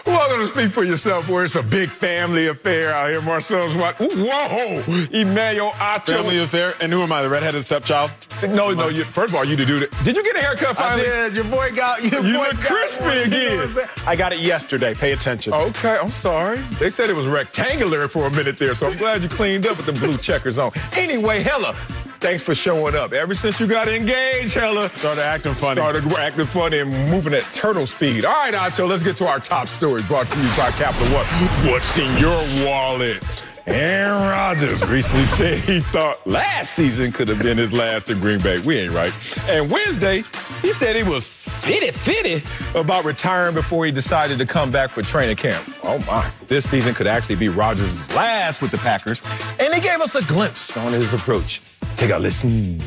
Welcome to Speak for Yourself, where it's a big family affair out here. Marcel's what? Whoa! Emmanuel Acho. Family affair? And who am I, the redheaded stepchild? No. First of all, you did it. Did you get a haircut finally? I did. Your boy got... You look crispy again. I got it yesterday. Pay attention. Okay, I'm sorry. They said it was rectangular for a minute there, so I'm glad you cleaned up with the blue checkers on. Anyway, Hella, thanks for showing up. Ever since you got engaged, Hella. Started acting funny. Started acting funny and moving at turtle speed. All right, Acho, let's get to our top story brought to you by Capital One. What's in your wallet? Aaron Rodgers recently said he thought last season could have been his last in Green Bay. We ain't right. And Wednesday, he said he was fitty about retiring before he decided to come back for training camp. Oh, my. This season could actually be Rodgers' last with the Packers. And he gave us a glimpse on his approach. Take a listen.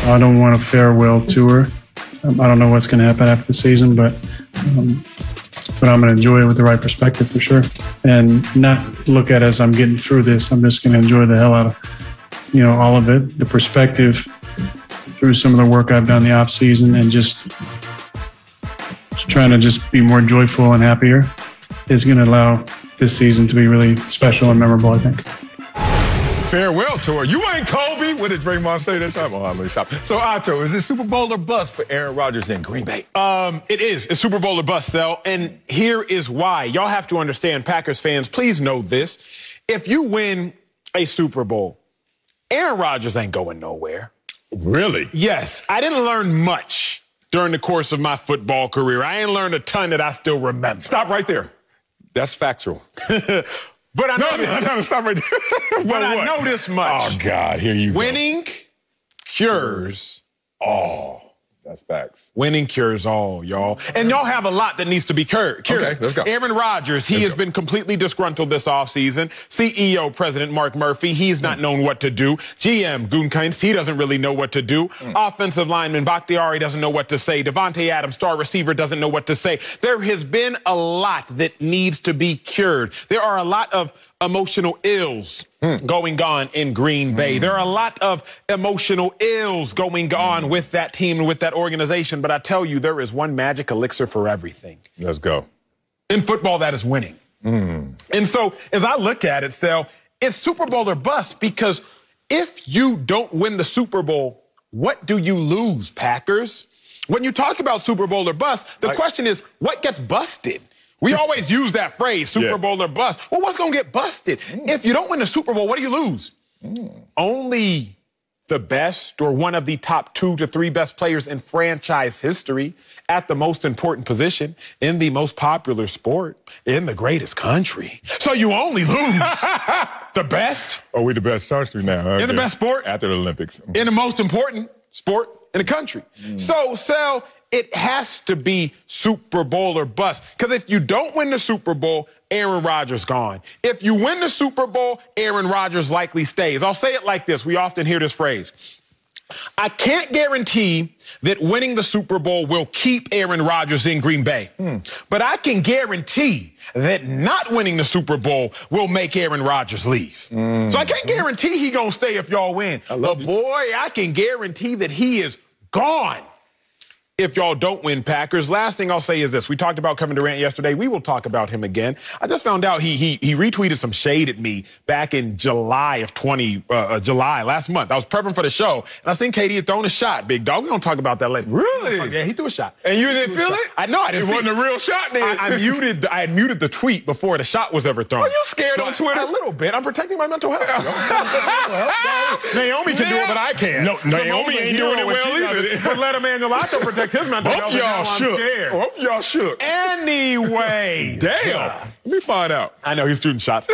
I don't want a farewell tour. I don't know what's going to happen after the season, but I'm going to enjoy it with the right perspective for sure. And not look at it as I'm getting through this. I'm just going to enjoy the hell out of, all of it. The perspective through some of the work I've done in the off season and just trying to just be more joyful and happier is going to allow this season to be really special and memorable, I think. Farewell tour. You ain't Kobe. What did Draymond say that time? Oh, let me stop. So, Acho, is it Super Bowl or bust for Aaron Rodgers in Green Bay? It is. It's Super Bowl or bust, Sel. And here is why. Y'all have to understand, Packers fans, please know this. If you win a Super Bowl, Aaron Rodgers ain't going nowhere. Really? Yes. I didn't learn much during the course of my football career. I ain't learned a ton that I still remember. Stop right there. That's factual. But I know no, stop right there. But I know this much. Oh, God, here you go. Winning cures all. That's facts. Winning cures all, y'all. And y'all have a lot that needs to be cured. Okay, let's go. Aaron Rodgers, he has been completely disgruntled this offseason. CEO, President Mark Murphy, he's not known what to do. GM, Gutekunst, he doesn't really know what to do. Offensive lineman, Bakhtiari doesn't know what to say. Devontae Adams, star receiver, doesn't know what to say. There has been a lot that needs to be cured. There are a lot of emotional ills going on in Green Bay. There are a lot of emotional ills going on with that team and with that organization. But I tell you, there is one magic elixir for everything. Let's go. In football, that is winning. And so as I look at it, Sel, it's Super Bowl or bust, because if you don't win the Super Bowl, what do you lose, Packers? When you talk about Super Bowl or bust, the question is, what gets busted? We always use that phrase, Super Bowl or bust. Well, what's going to get busted? If you don't win the Super Bowl, what do you lose? Only the best or one of the top 2 to 3 best players in franchise history at the most important position in the most popular sport in the greatest country. So you only lose the best. Oh, we the best country now. In the best sport. After the Olympics. In the most important sport in the country. So, Sel, it has to be Super Bowl or bust. Because if you don't win the Super Bowl, Aaron Rodgers gone. If you win the Super Bowl, Aaron Rodgers likely stays. I'll say it like this. We often hear this phrase. I can't guarantee that winning the Super Bowl will keep Aaron Rodgers in Green Bay. But I can guarantee that not winning the Super Bowl will make Aaron Rodgers leave. So I can't guarantee he gonna stay if y'all win. But boy, I can guarantee that he is gone if y'all don't win, Packers. Last thing I'll say is this. We talked about Kevin Durant yesterday. We will talk about him again. I just found out he retweeted some shade at me back in July last month. I was prepping for the show, and I seen KD had thrown a shot, big dog. We're going to talk about that later. Really? Yeah, he threw a shot. And you didn't feel it? I know. I didn't see it. It wasn't a real shot then. I had muted the tweet before the shot was ever thrown. Are you scared on Twitter? A little bit. I'm protecting my mental health. Naomi can do it, but I can't. No, Naomi ain't doing it well either. But let Emmanuel Acho protect his mental health. Both of y'all shook. Anyway. Damn. Let me find out. I know he's shooting shots.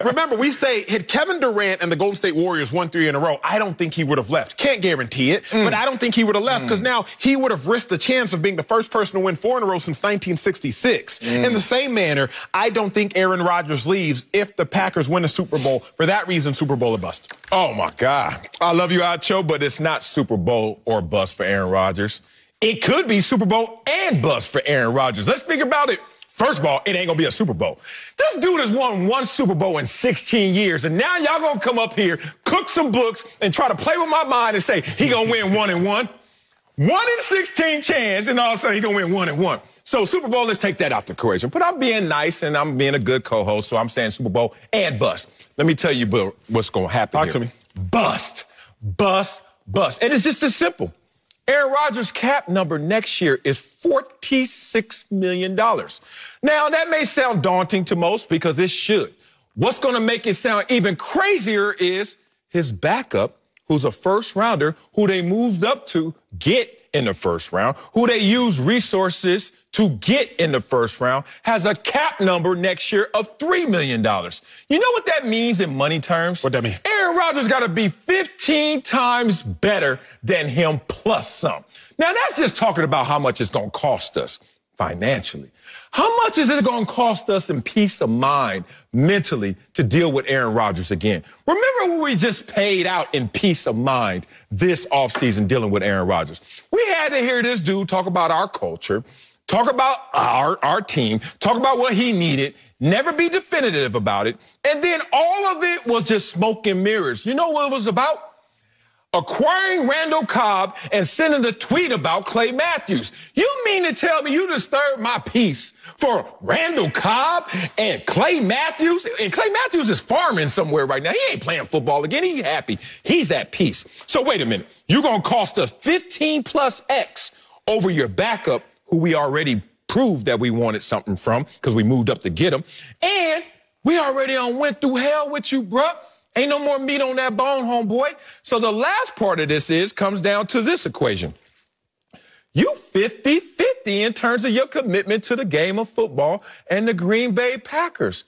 Remember, we say, had Kevin Durant and the Golden State Warriors won 3 in a row, I don't think he would have left. Can't guarantee it, but I don't think he would have left, because now he would have risked the chance of being the first person to win 4 in a row since 1966. In the same manner, I don't think Aaron Rodgers leaves if the Packers win a Super Bowl. For that reason, Super Bowl or bust. Oh, my God. I love you, Acho, but it's not Super Bowl or bust for Aaron Rodgers. It could be Super Bowl and bust for Aaron Rodgers. Let's think about it. First of all, it ain't going to be a Super Bowl. This dude has won 1 Super Bowl in 16 years, and now y'all going to come up here, cook some books, and try to play with my mind and say he going to win 1 and 1. 1 in 16 chance, and all of a sudden he going to win 1 and 1. So Super Bowl, let's take that out the equation. But I'm being nice and I'm being a good co-host, so I'm saying Super Bowl and bust. Let me tell you, Bill, what's going to happen Talk here. to me. Bust, bust, bust. And it's just as simple. Aaron Rodgers' cap number next year is $46 million. Now, that may sound daunting to most because it should. What's going to make it sound even crazier is his backup, who's a first rounder, who they moved up to get in the first round, who they use resources to get in the first round, has a cap number next year of $3 million. You know what that means in money terms? What that mean? Aaron Rodgers got to be 15 times better than him plus some. Now, that's just talking about how much it's going to cost us financially. How much is it going to cost us in peace of mind mentally to deal with Aaron Rodgers again? Remember what we just paid out in peace of mind this offseason dealing with Aaron Rodgers. We had to hear this dude talk about our culture, talk about our team, talk about what he needed, never be definitive about it, and then all of it was just smoke and mirrors. You know what it was about? Acquiring Randall Cobb and sending a tweet about Clay Matthews. You mean to tell me you disturbed my peace for Randall Cobb and Clay Matthews? And Clay Matthews is farming somewhere right now. He ain't playing football again. He's happy. He's at peace. So wait a minute. You're going to cost us 15 plus X over your backup, who we already proved that we wanted something from because we moved up to get him. And we already went through hell with you, bruh. Ain't no more meat on that bone, homeboy. So the last part of this comes down to this equation. You 50-50 in terms of your commitment to the game of football and the Green Bay Packers.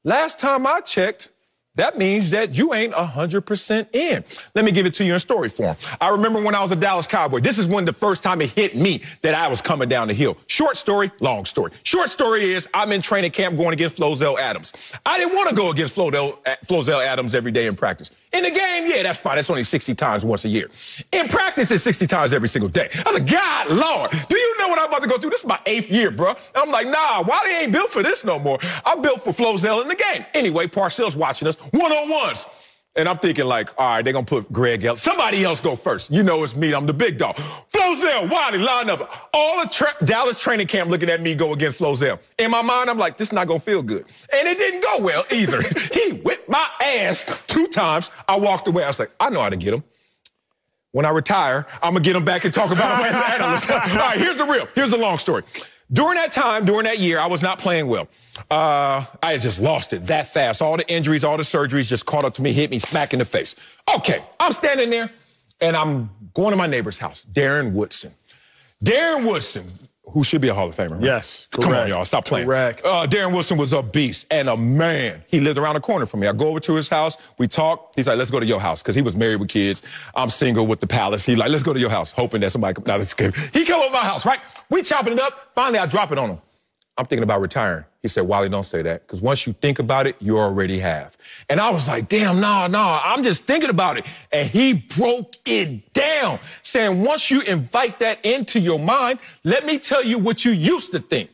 Last time I checked, that means that you ain't 100% in. Let me give it to you in story form. I remember when I was a Dallas Cowboy. This is when the first time it hit me that I was coming down the hill. Short story, long story. Short story is I'm in training camp going against Flozell Adams. I didn't want to go against Flozell Adams every day in practice. In the game, yeah, that's fine. That's only 60 times once a year. In practice, it's 60 times every single day. I'm like, God, Lord, do you know what I'm about to go through? This is my 8th year, bro. I'm like, nah, Wally ain't built for this no more. I'm built for Flozell in the game. Anyway, Parcells watching us, one-on-ones. And I'm thinking like, all right, they're going to put Greg Elliott. Somebody else go first. You know it's me. I'm the big dog. Flozell, Wally, line up. All of Dallas training camp looking at me go against Flozell. In my mind, I'm like, this is not going to feel good. And it didn't go well either. He whipped my ass 2 times. I walked away. I was like, I know how to get him. When I retire, I'm going to get him back and talk about him as an analyst. All right, here's the real. Here's the long story. During that time, during that year, I was not playing well. I had just lost it that fast. All the injuries, all the surgeries just caught up to me, hit me smack in the face. Okay, I'm standing there, and I'm going to my neighbor's house, Darren Woodson. Darren Woodson, who should be a Hall of Famer, right? Yes, correct. Come on, y'all, stop playing. Correct. Darren Woodson was a beast and a man. He lived around the corner from me. I go over to his house. We talk. He's like, let's go to your house, because he was married with kids. I'm single with the palace. He's like, let's go to your house, hoping that somebody comes. He come over to my house, right? We chopping it up. Finally, I drop it on him. I'm thinking about retiring. He said, Wally, don't say that, because once you think about it, you already have. And I was like, damn, nah, I'm just thinking about it. And he broke it down, saying, once you invite that into your mind, let me tell you what you used to think.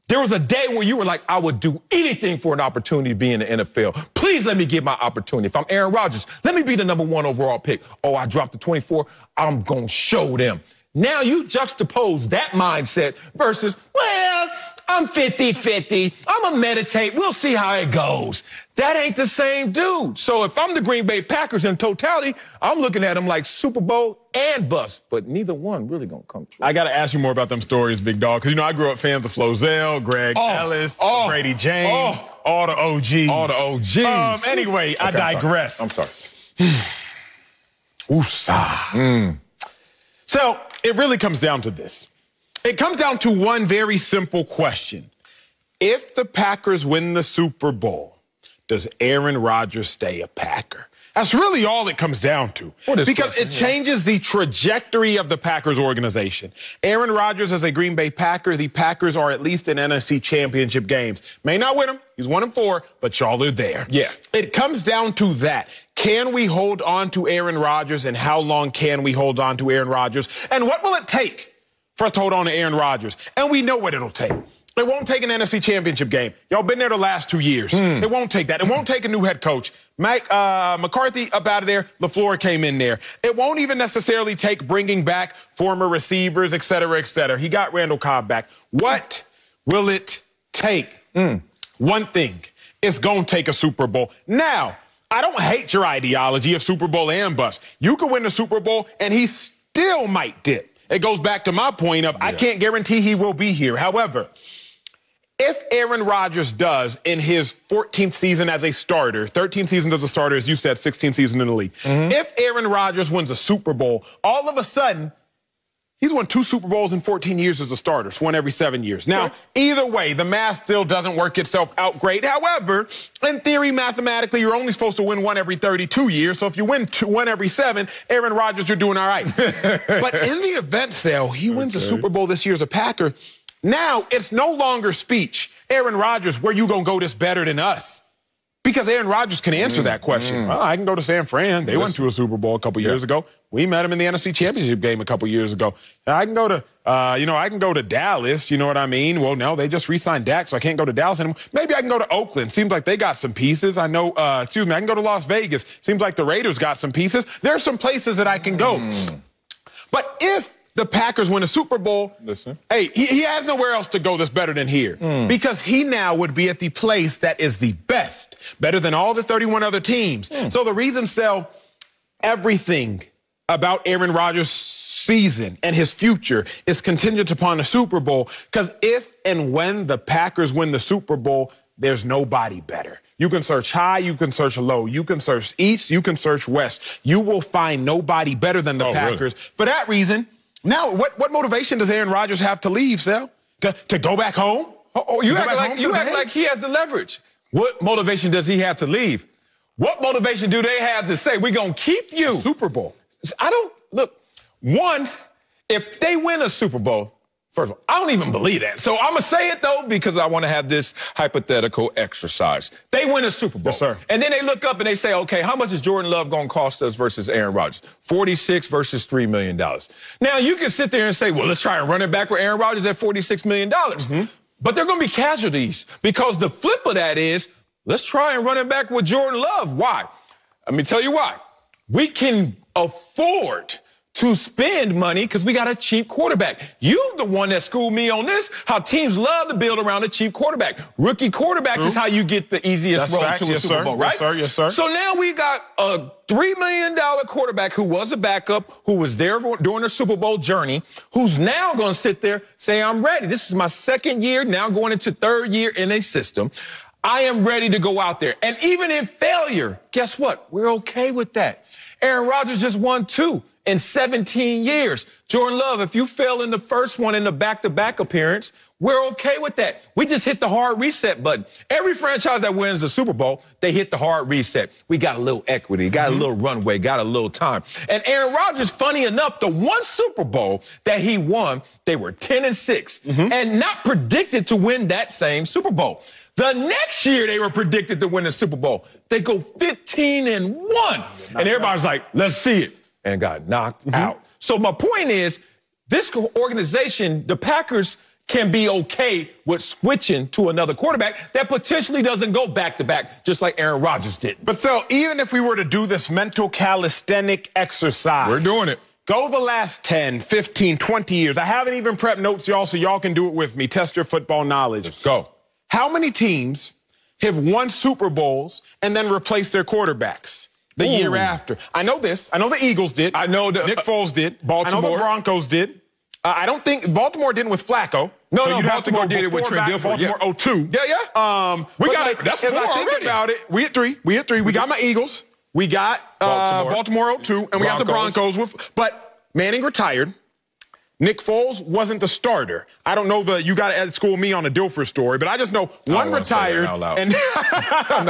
There was a day where you were like, I would do anything for an opportunity to be in the NFL. Please let me get my opportunity. If I'm Aaron Rodgers, let me be the #1 overall pick. Oh, I dropped the 24. I'm going to show them. Now you juxtapose that mindset versus, well, I'm 50-50. I'm going to meditate. We'll see how it goes. That ain't the same dude. So if I'm the Green Bay Packers in totality, I'm looking at them like Super Bowl and bust, but neither one really going to come true. I got to ask you more about them stories, big dog, because, you know, I grew up fans of Flozell, Greg Ellis, Brady James, all the OGs. All the OGs. Anyway, okay, I digress. I'm sorry. Ooh-sa. So it really comes down to this. It comes down to one very simple question. If the Packers win the Super Bowl, does Aaron Rodgers stay a Packer? That's really all it comes down to. Because it changes the trajectory of the Packers organization. Aaron Rodgers is a Green Bay Packer. The Packers are at least in NFC championship games. May not win them. He's 1-4, but y'all are there. Yeah. It comes down to that. Can we hold on to Aaron Rodgers, and how long can we hold on to Aaron Rodgers? And what will it take for us to hold on to Aaron Rodgers? And we know what it'll take. It won't take an NFC championship game. Y'all been there the last 2 years. It won't take that. It won't take a new head coach. Mike McCarthy up out of there. LaFleur came in there. It won't even necessarily take bringing back former receivers, et cetera, et cetera. He got Randall Cobb back. What will it take? One thing. It's going to take a Super Bowl. Now, I don't hate your ideology of Super Bowl and bust. You could win the Super Bowl, and he still might dip. It goes back to my point of I can't guarantee he will be here. However, if Aaron Rodgers does in his 14th season as a starter, 13 seasons as a starter, as you said, 16 seasons in the league. If Aaron Rodgers wins a Super Bowl, all of a sudden, he's won 2 Super Bowls in 14 years as a starter. It's one every 7 years. Now, either way, the math still doesn't work itself out great. However, in theory, mathematically, you're only supposed to win one every 32 years. So if you win one every 7, Aaron Rodgers, you're doing all right. But in the event, Sal, he wins a Super Bowl this year as a Packer. Now, it's no longer speech. Aaron Rodgers, where you going to go this better than us? Because Aaron Rodgers can answer that question. Well, I can go to San Fran. They went to a Super Bowl a couple years ago. We met him in the NFC Championship game a couple years ago. I can go to, I can go to Dallas. You know what I mean? Well, no, they just re-signed Dak, so I can't go to Dallas anymore. Maybe I can go to Oakland. Seems like they got some pieces. I know, I can go to Las Vegas. Seems like the Raiders got some pieces. There's some places that I can go. But if the Packers win a Super Bowl, hey, he has nowhere else to go that's better than here. Because he now would be at the place that is the best, better than all the 31 other teams. So the reason, Sal, everything about Aaron Rodgers' season and his future is contingent upon the Super Bowl. Because if and when the Packers win the Super Bowl, there's nobody better. You can search high, you can search low, you can search east, you can search west. You will find nobody better than the Packers. Really? For that reason, now, what motivation does Aaron Rodgers have to leave, Sal? To go back home? You act like he has the leverage. What motivation does he have to leave? What motivation do they have to say, we're going to keep you? Super Bowl. Look, one, if they win a Super Bowl, first of all, I don't even believe that. So I'm going to say it, though, because I want to have this hypothetical exercise. They win a Super Bowl. Yes, sir. And then they look up and they say, okay, how much is Jordan Love going to cost us versus Aaron Rodgers? 46 versus $3 million. Now, you can sit there and say, well, let's try and run it back with Aaron Rodgers at $46 million. But they're going to be casualties because the flip of that is, let's try and run it back with Jordan Love. Why? Let me tell you why. We can afford to spend money because we got a cheap quarterback. You the one that schooled me on this, how teams love to build around a cheap quarterback. Rookie quarterbacks is how you get the easiest road to a Super Bowl, right? Yes, sir. Yes, sir. So now we got a $3 million quarterback who was a backup, who was there during the Super Bowl journey, who's now going to sit there, say, I'm ready. This is my second year, now going into third year in a system. I am ready to go out there. And even in failure, guess what? We're okay with that. Aaron Rodgers just won 2 in 17 years. Jordan Love, if you fail in the first one in the back-to-back appearance, we're okay with that. We just hit the hard reset button. Every franchise that wins the Super Bowl, they hit the hard reset. We got a little equity, got a little runway, got a little time. And Aaron Rodgers, funny enough, the one Super Bowl that he won, they were 10-6 and not predicted to win that same Super Bowl. The next year, they were predicted to win the Super Bowl. They go 15-1. And everybody's like, let's see it. And got knocked out. So my point is, this organization, the Packers, can be okay with switching to another quarterback that potentially doesn't go back-to-back, just like Aaron Rodgers did. But so even if we were to do this mental calisthenic exercise, we're doing it. Go the last 10, 15, 20 years. I haven't even prepped notes, y'all, so y'all can do it with me. Test your football knowledge. Let's go. How many teams have won Super Bowls and then replaced their quarterbacks the year after? I know this. I know the Eagles did. I know Nick Foles did. Baltimore. I know the Broncos did. I don't think Baltimore didn't with Flacco. No, so Baltimore did it with Trent Dilfer. Baltimore 02. Yeah. We got it. That's 4 already. If I think about it, we had 3. We got my Eagles. We got Baltimore 02. And we got the Broncos. But Manning retired. Nick Foles wasn't the starter. I don't know you got to school me on the Dilfer story, but I just know one retired. And no,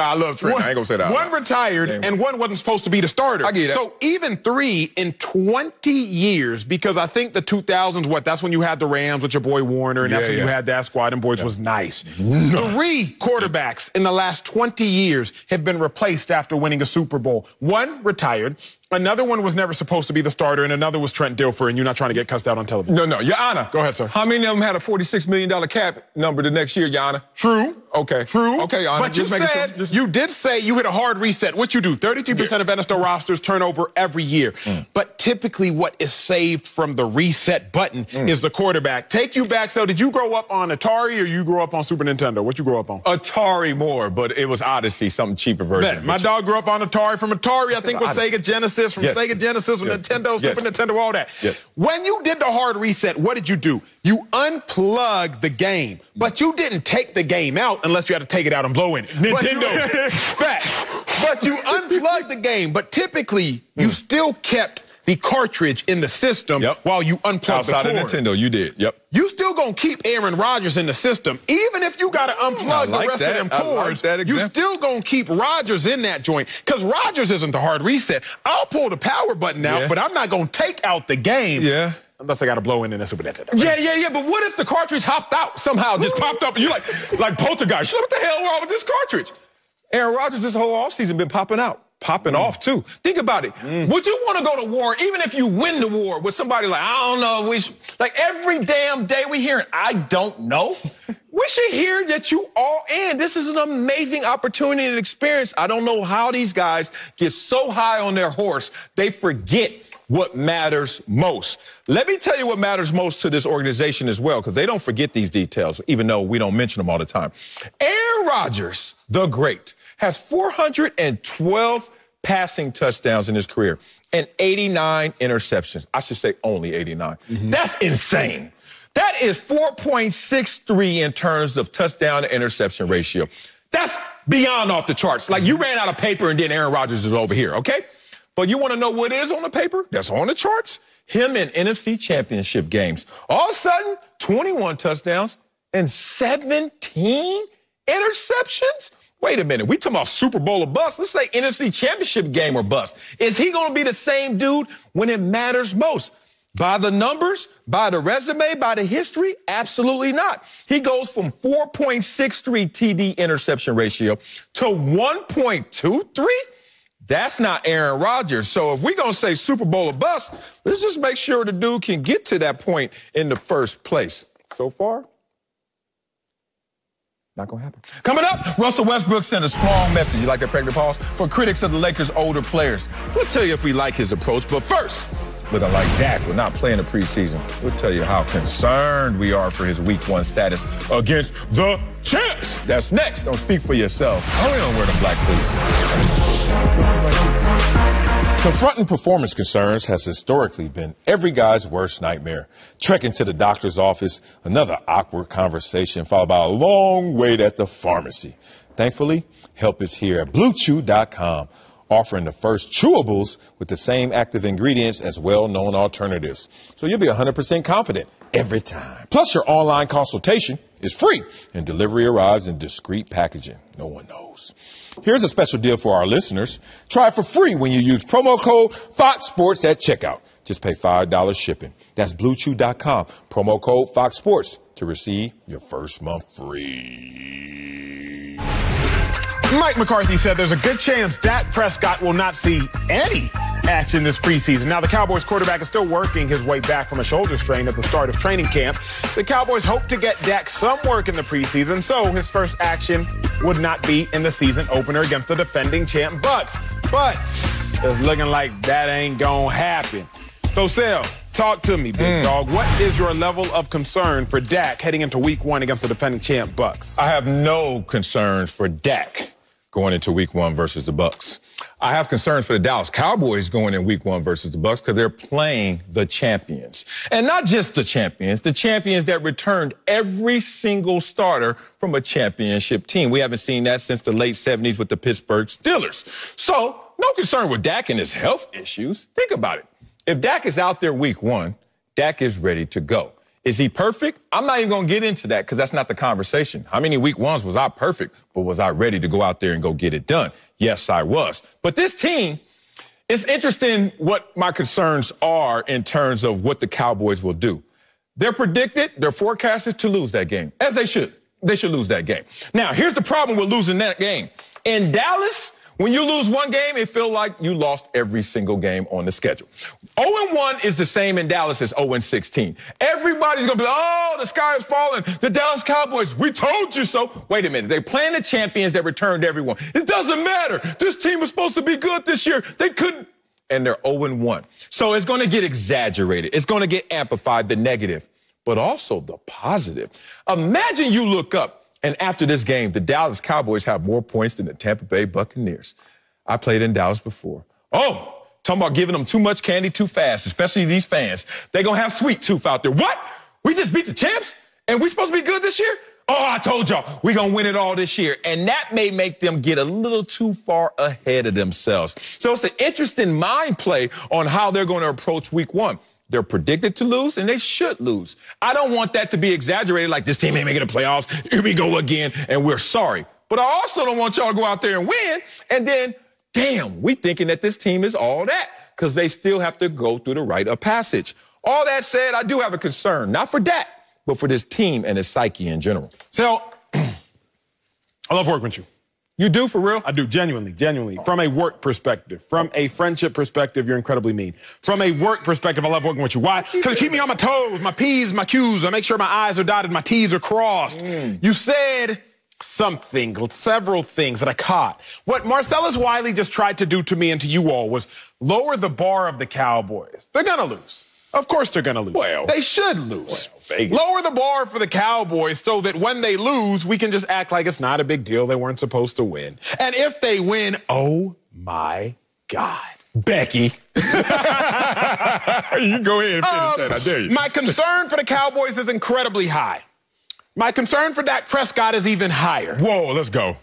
I love Trent. I ain't gonna say that. One retired and one wasn't supposed to be the starter. I get it. So even 3 in 20 years, because I think the 2000s, that's when you had the Rams with your boy Warner, and that's when you had that squad, and boys was nice. 3 quarterbacks in the last 20 years have been replaced after winning a Super Bowl. One retired. Another one was never supposed to be the starter, and another was Trent Dilfer, and you're not trying to get cussed out on television. No, Your Honor. Go ahead, sir. How many of them had a $46 million cap number the next year, Your Honor? True. Okay. True. Okay, but you did say you hit a hard reset. What you do, 32% of NFL rosters turn over every year. But typically what is saved from the reset button is the quarterback. Take you back. So did you grow up on Atari or you grew up on Super Nintendo? What you grow up on? Atari more, but it was Odyssey, something cheaper version. My dog grew up on Atari. From Atari, I think was Sega Genesis. From Sega Genesis was Nintendo, Super Nintendo, all that. When you did the hard reset, what did you do? You unplugged the game, but you didn't take the game out unless you had to take it out and blow in it. Nintendo. But you unplugged the game, but typically you still kept the cartridge in the system while you unplugged the cord. Outside of Nintendo, you did. You still gonna keep Aaron Rodgers in the system, even if you gotta unplug the rest of them cords. You still gonna keep Rodgers in that joint, because Rodgers isn't the hard reset. I'll pull the power button out, but I'm not gonna take out the game. Unless I got to blow in the Super Nintendo. Yeah. But what if the cartridge hopped out somehow, just popped up, and you like poltergeist? What the hell wrong with this cartridge? Aaron Rodgers this whole offseason been popping off too. Think about it. Would you want to go to war, even if you win the war, with somebody like, I don't know, like every damn day we hearing, I don't know? We should hear that you all in. This is an amazing opportunity and experience. I don't know how these guys get so high on their horse, they forget what matters most. Let me tell you what matters most to this organization as well, because they don't forget these details, even though we don't mention them all the time. Aaron Rodgers, the great, has 412 passing touchdowns in his career and 89 interceptions. I should say only 89. That's insane. That is 4.63 in terms of touchdown to interception ratio. That's beyond off the charts. Like, you ran out of paper and then Aaron Rodgers is over here, okay? But you want to know what is on the paper that's on the charts? Him in NFC championship games. All of a sudden, 21 touchdowns and 17 interceptions? Wait a minute. We talking about Super Bowl or bust. Let's say NFC championship game or bust. Is he going to be the same dude when it matters most? By the numbers, by the resume, by the history? Absolutely not. He goes from 4.63 TD interception ratio to 1.23? That's not Aaron Rodgers. So if we're going to say Super Bowl or bust, let's just make sure the dude can get to that point in the first place. So far, not going to happen. Coming up, Russell Westbrook sent a strong message, you like that pregnant pause, for critics of the Lakers' older players. We'll tell you if we like his approach, but first, looking like Dak will not play in the preseason. We'll tell you how concerned we are for his Week 1 status against the champs. That's next. Don't speak for yourself. Only don't wear the black boots. Confronting performance concerns has historically been every guy's worst nightmare. Trekking to the doctor's office, another awkward conversation followed by a long wait at the pharmacy. Thankfully, help is here at BlueChew.com, offering the first chewables with the same active ingredients as well-known alternatives. So you'll be 100% confident every time. Plus, your online consultation is free, and delivery arrives in discreet packaging. No one knows. Here's a special deal for our listeners. Try it for free when you use promo code Fox Sports at checkout. Just pay $5 shipping. That's BlueChew.com. Promo code Fox Sports to receive your first month free. Mike McCarthy said there's a good chance Dak Prescott will not see any action this preseason. Now, the Cowboys quarterback is still working his way back from a shoulder strain at the start of training camp. The Cowboys hope to get Dak some work in the preseason, so his first action would not be in the season opener against the defending champ Bucs. But it's looking like that ain't gonna happen. So, Sal, talk to me, big dog. What is your level of concern for Dak heading into Week 1 against the defending champ Bucs? I have no concerns for Dak going into Week 1 versus the Bucs. I have concerns for the Dallas Cowboys going in Week 1 versus the Bucs because they're playing the champions. And not just the champions that returned every single starter from a championship team. We haven't seen that since the late 70s with the Pittsburgh Steelers. So, no concern with Dak and his health issues. Think about it. If Dak is out there Week 1, Dak is ready to go. Is he perfect? I'm not even going to get into that because that's not the conversation. How many Week 1s was I perfect, but was I ready to go out there and go get it done? Yes, I was. But this team, it's interesting what my concerns are in terms of what the Cowboys will do. They're forecasted to lose that game, as they should. They should lose that game. Now, here's the problem with losing that game. In Dallas, When you lose one game, it feels like you lost every single game on the schedule. 0-1 is the same in Dallas as 0-16. Everybody's going to be like, oh, the sky is falling. The Dallas Cowboys, we told you so. Wait a minute. They're playing the champions that returned everyone. It doesn't matter. This team was supposed to be good this year. They couldn't. And they're 0-1. So it's going to get exaggerated. It's going to get amplified, the negative, but also the positive. Imagine you look up, and after this game, the Dallas Cowboys have more points than the Tampa Bay Buccaneers. I played in Dallas before. Oh, talking about giving them too much candy too fast, especially these fans. They're going to have sweet tooth out there. What? We just beat the champs? And we supposed to be good this year? Oh, I told y'all, we're going to win it all this year. And that may make them get a little too far ahead of themselves. So it's an interesting mind play on how they're going to approach week one. They're predicted to lose, and they should lose. I don't want that to be exaggerated, like this team ain't making the playoffs. Here we go again, and we're sorry. But I also don't want y'all to go out there and win, and then, damn, we thinking that this team is all that, because they still have to go through the rite of passage. All that said, I do have a concern, not for Dak, but for this team and its psyche in general. So, I love working with you. You do, for real? I do, genuinely. From a work perspective, from a friendship perspective, you're incredibly mean. From a work perspective, I love working with you. Why? Because it keeps me on my toes, my P's, my Q's. I make sure my I's are dotted, my T's are crossed. You said something, several things that I caught. What Marcellus Wiley just tried to do to me and to you all was lower the bar of the Cowboys. They're going to lose. Of course they're going to lose. Well, they should lose. Vegas. Lower the bar for the Cowboys so that when they lose, we can just act like it's not a big deal. They weren't supposed to win. And if they win, oh, my God. Becky. You go ahead and finish that. I dare you. My concern for the Cowboys is incredibly high. My concern for Dak Prescott is even higher. Whoa, let's go.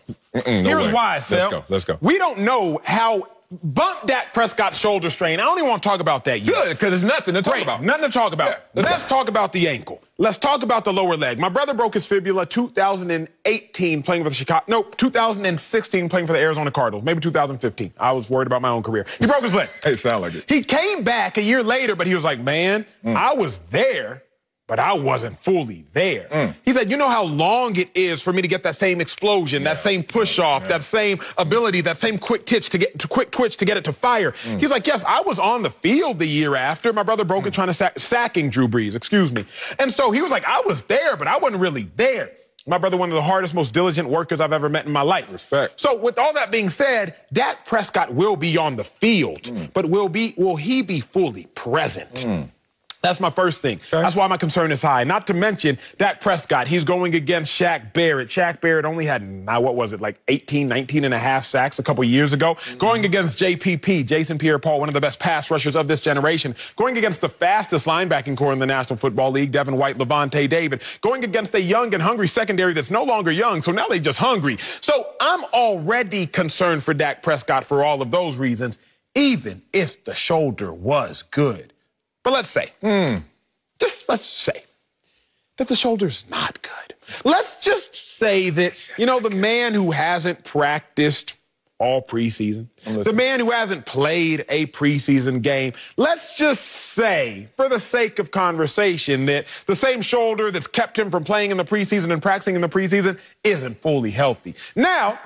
Here's why, Sal. Let's go. We don't know how... Bump Dak Prescott's shoulder strain. I don't even want to talk about that yet. Good, because there's nothing to talk about. Nothing to talk about. Yeah, Let's talk about the ankle. Let's talk about the lower leg. My brother broke his fibula 2018 playing for the 2016 playing for the Arizona Cardinals. Maybe 2015. I was worried about my own career. He broke his leg. Hey, sound like it. He came back a year later, but he was like, man, I was there, but I wasn't fully there. He said, you know how long it is for me to get that same explosion, that same push-off, that same ability, that same quick twitch to get it to fire. He's like, yes, I was on the field the year after. My brother broke it trying to sacking Drew Brees, excuse me. And so he was like, I was there, but I wasn't really there. My brother, one of the hardest, most diligent workers I've ever met in my life. Respect. So with all that being said, Dak Prescott will be on the field, but will he be fully present? That's my first thing. Okay. That's why my concern is high. Not to mention, Dak Prescott, he's going against Shaq Barrett. Shaq Barrett only had, what was it, like 18, 19 and a half sacks a couple years ago. Going against JPP, Jason Pierre-Paul, one of the best pass rushers of this generation. Going against the fastest linebacking core in the National Football League, Devin White, Levante David. Going against a young and hungry secondary that's no longer young, so now they're just hungry. So I'm already concerned for Dak Prescott for all of those reasons, even if the shoulder was good. But let's say, let's say that the shoulder's not good. Let's just say that, the man who hasn't practiced all preseason, the man who hasn't played a preseason game, let's just say, for the sake of conversation, that the same shoulder that's kept him from playing in the preseason and practicing in the preseason isn't fully healthy. Now...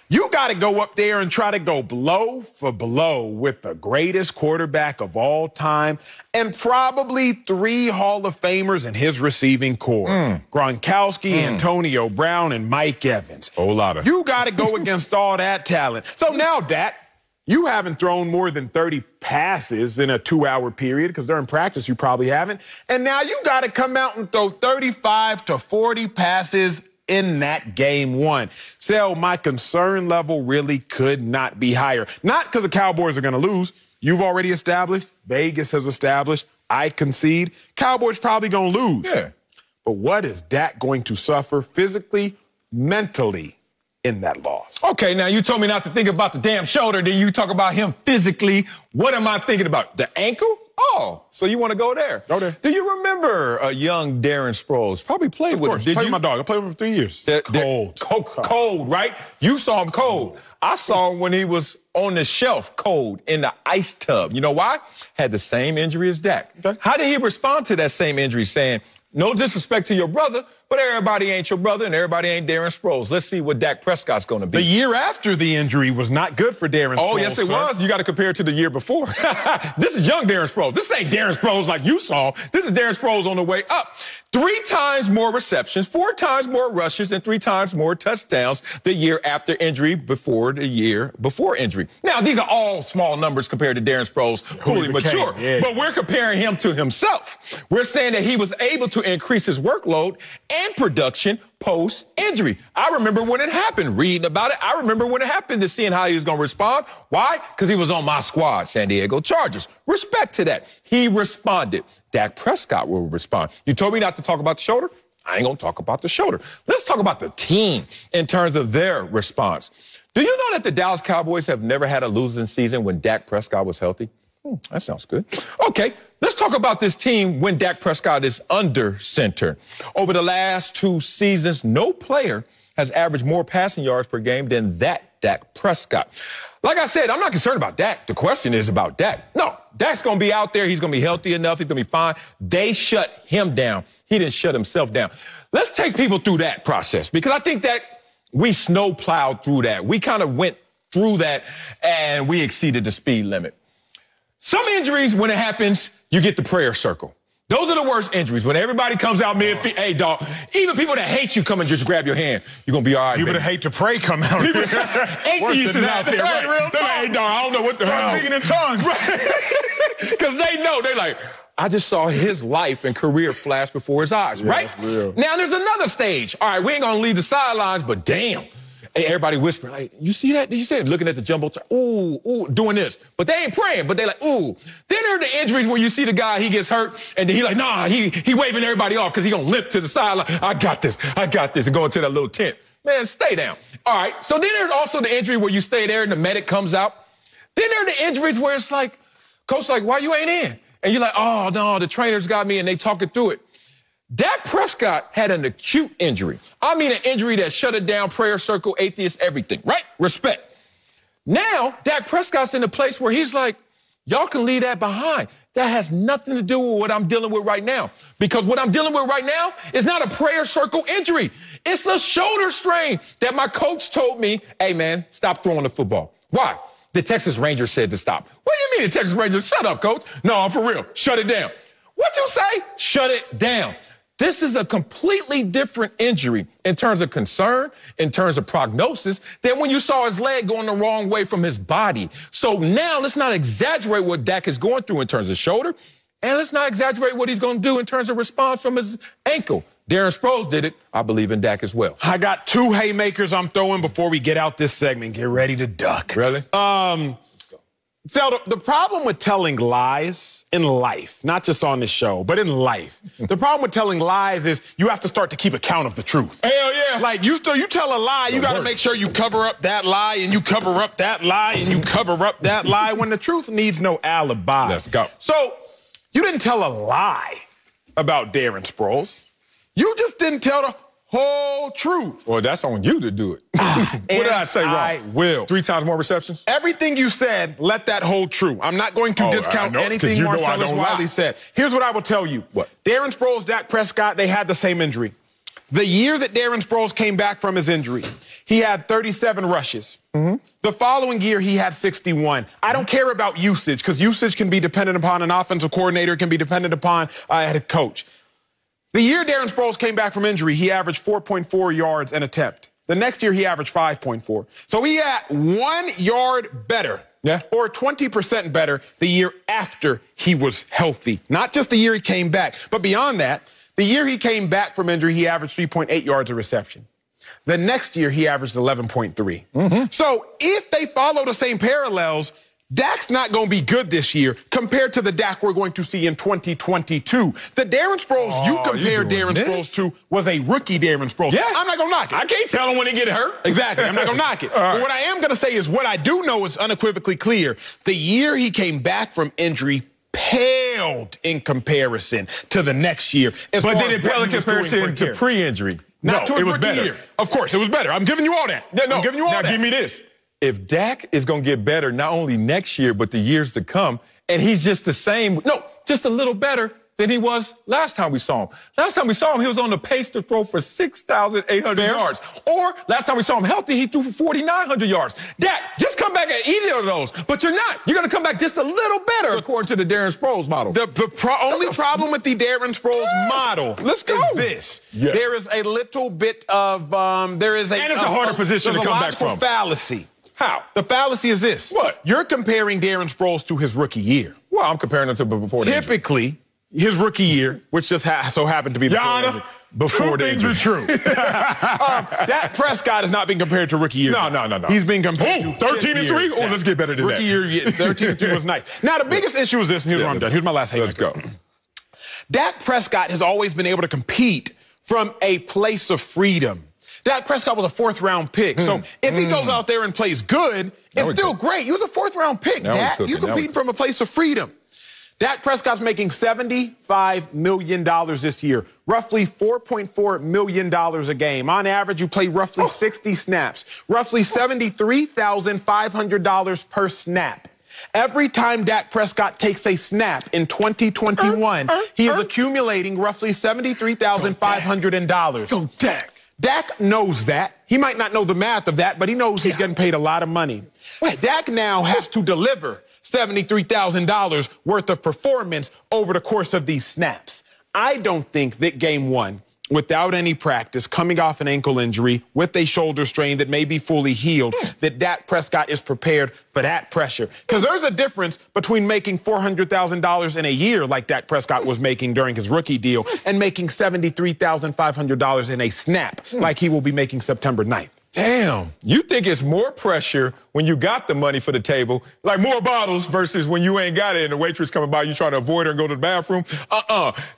You got to go up there and try to go blow for blow with the greatest quarterback of all time and probably 3 Hall of Famers in his receiving corps. Gronkowski, Antonio Brown, and Mike Evans. Whole lot of. You got to go against all that talent. So now, Dak, you haven't thrown more than 30 passes in a 2-hour period because during practice you probably haven't. And now you got to come out and throw 35 to 40 passes in that game one. So my concern level really could not be higher. Not because the Cowboys are going to lose. You've already established. Vegas has established. I concede. Cowboys probably going to lose. Yeah. But what is Dak going to suffer physically, mentally in that loss? Okay, now you told me not to think about the damn shoulder. Then you talk about him physically. What am I thinking about? The ankle? Oh, so you want to go there? Go there. Do you remember a young Darren Sproles? Probably played with him. Did you? Played with my dog. I played with him for 3 years. Cold, right? You saw him cold. I saw him when he was on the shelf, cold, in the ice tub. You know why? Had the same injury as Dak. Okay. How did he respond to that same injury, saying, no disrespect to your brother, but everybody ain't your brother and everybody ain't Darren Sproles. Let's see what Dak Prescott's going to be. The year after the injury was not good for Darren Sproles. Oh, yes, it was. You got to compare it to the year before. This is young Darren Sproles. This ain't Darren Sproles like you saw. This is Darren Sproles on the way up. 3 times more receptions, 4 times more rushes, and 3 times more touchdowns the year after injury before the year before injury. Now, these are all small numbers compared to Darren Sproles, fully mature. Yeah. But we're comparing him to himself. We're saying that he was able to increase his workload and production post-injury. I remember when it happened, reading about it. I remember when it happened and seeing how he was going to respond. Why? Because he was on my squad, San Diego Chargers. Respect to that. He responded. Dak Prescott will respond. You told me not to talk about the shoulder. I ain't going to talk about the shoulder. Let's talk about the team in terms of their response. Do you know that the Dallas Cowboys have never had a losing season when Dak Prescott was healthy? That sounds good. Okay, let's talk about this team when Dak Prescott is under center. Over the last 2 seasons, no player has averaged more passing yards per game than that Dak Prescott. Like I said, I'm not concerned about Dak. The question is about Dak. No, Dak's going to be out there. He's going to be healthy enough. He's going to be fine. They shut him down. He didn't shut himself down. Let's take people through that process because I think that we snowplowed through that. We kind of went through that and we exceeded the speed limit. Some injuries, when it happens, you get the prayer circle. Those are the worst injuries. When everybody comes out mid-feet, hey, dog, even people that hate you come and just grab your hand. You're going to be all right, people that hate to pray come out. Atheists is out there. Right? Real talk. Hey, dog, I don't know what the hell. Speaking in tongues. Because they know. They like, I just saw his life and career flash before his eyes, right? That's real. Now, there's another stage. All right, we ain't going to leave the sidelines, but damn. Hey, everybody whispering, like, you see that? Did you see it? Looking at the jumbotron, ooh, doing this. But they ain't praying, but they like, ooh. Then there are the injuries where you see the guy, he gets hurt, and then he like, nah, he waving everybody off because he gonna limp to the sideline. I got this, and go into that little tent. Man, stay down. All right, so then there's also the injury where you stay there and the medic comes out. Then there are the injuries where it's like, coach like, why you ain't in? And you're like, oh, no, the trainers got me, and they talking through it. Dak Prescott had an acute injury. I mean an injury that shut it down, prayer circle, atheist, everything, right? Respect. Now, Dak Prescott's in a place where he's like, y'all can leave that behind. That has nothing to do with what I'm dealing with right now. Because what I'm dealing with right now is not a prayer circle injury. It's a shoulder strain that my coach told me, hey, man, stop throwing the football. Why? The Texas Rangers said to stop. What do you mean the Texas Rangers? Shut up, coach. No, I'm for real. Shut it down. What you say? Shut it down. This is a completely different injury in terms of concern, in terms of prognosis, than when you saw his leg going the wrong way from his body. So now let's not exaggerate what Dak is going through in terms of shoulder, and let's not exaggerate what he's going to do in terms of response from his ankle. Darren Sproles did it. I believe in Dak as well. I got 2 haymakers I'm throwing before we get out this segment. Get ready to duck. Really? So the problem with telling lies in life, not just on this show, but in life, the problem with telling lies is you have to start to keep account of the truth. Hell yeah. Like you tell a lie, you got to make sure you cover up that lie and you cover up that lie and you cover up that lie when the truth needs no alibi. Let's go. So you didn't tell a lie about Darren Sproles. You just didn't tell the whole truth. Well, that's on you to do it. What did I say wrong? I will. 3 times more receptions? Everything you said, let that hold true. I'm not going to discount anything Marcellus Wiley said. Here's what I will tell you. What? Darren Sproles, Dak Prescott, they had the same injury. The year that Darren Sproles came back from his injury, he had 37 rushes. The following year, he had 61. I don't care about usage because usage can be dependent upon an offensive coordinator. It can be dependent upon a head coach. The year Darren Sproles came back from injury, he averaged 4.4 yards an attempt. The next year, he averaged 5.4. So he had 1 yard better, or 20% better the year after he was healthy. Not just the year he came back, but beyond that, the year he came back from injury, he averaged 3.8 yards a reception. The next year, he averaged 11.3. So if they follow the same parallels, Dak's not going to be good this year compared to the Dak we're going to see in 2022. The Darren Sproles you compared Darren Sproles to was a rookie Darren Sproles. Yeah. I'm not going to knock it. I can't tell him when he get hurt. Exactly. I'm not going to knock it. But what I am going to say is what I do know is unequivocally clear. The year he came back from injury paled in comparison to the next year. But then it paled in comparison to pre-injury. No, it was better. Year. Of course, it was better. I'm giving you all that. No, I'm giving you all that. Now, give me this. If Dak is going to get better not only next year, but the years to come, and he's just the same, just a little better, than he was last time we saw him. Last time we saw him, he was on the pace to throw for 6,800 yards. Or last time we saw him healthy, he threw for 4,900 yards. Dak, just come back at either of those. But you're not. You're going to come back just a little better, according to the Darren Sproles model. The only problem with the Darren Sproles model is this. Yeah. There is a little bit of, And it's a harder position to come back from. Fallacy. How? The fallacy is this. What? You're comparing Darren Sproles to his rookie year. Well, I'm comparing him to before the injury. Typically, his rookie year, which just so happened to be Your Honor, before the things injury. are true. Dak Prescott is not being compared to rookie year. No. He's being compared to 13-3? Oh, let's get better than rookie that. year, 13-3 was nice. Now, the biggest issue is this, and here's where I'm done. Here's my last Let's go. Dak Prescott has always been able to compete from a place of freedom. Dak Prescott was a fourth-round pick. So if he goes out there and plays good, it's still great. He was a fourth-round pick, Dak. You competing from a place of freedom. Dak Prescott's making $75 million this year, roughly $4.4 million a game. On average, you play roughly 60 snaps, roughly $73,500 per snap. Every time Dak Prescott takes a snap in 2021, he is accumulating roughly $73,500. Go Dak. Dak knows that. He might not know the math of that, but he knows he's getting paid a lot of money. Dak now has to deliver $73,000 worth of performance over the course of these snaps. I don't think that game one, without any practice, coming off an ankle injury, with a shoulder strain that may be fully healed, that Dak Prescott is prepared for that pressure. Because there's a difference between making $400,000 in a year like Dak Prescott was making during his rookie deal and making $73,500 in a snap like he will be making September 9th. Damn. You think it's more pressure when you got the money for the table, like more bottles, versus when you ain't got it and the waitress coming by, you trying to avoid her and go to the bathroom?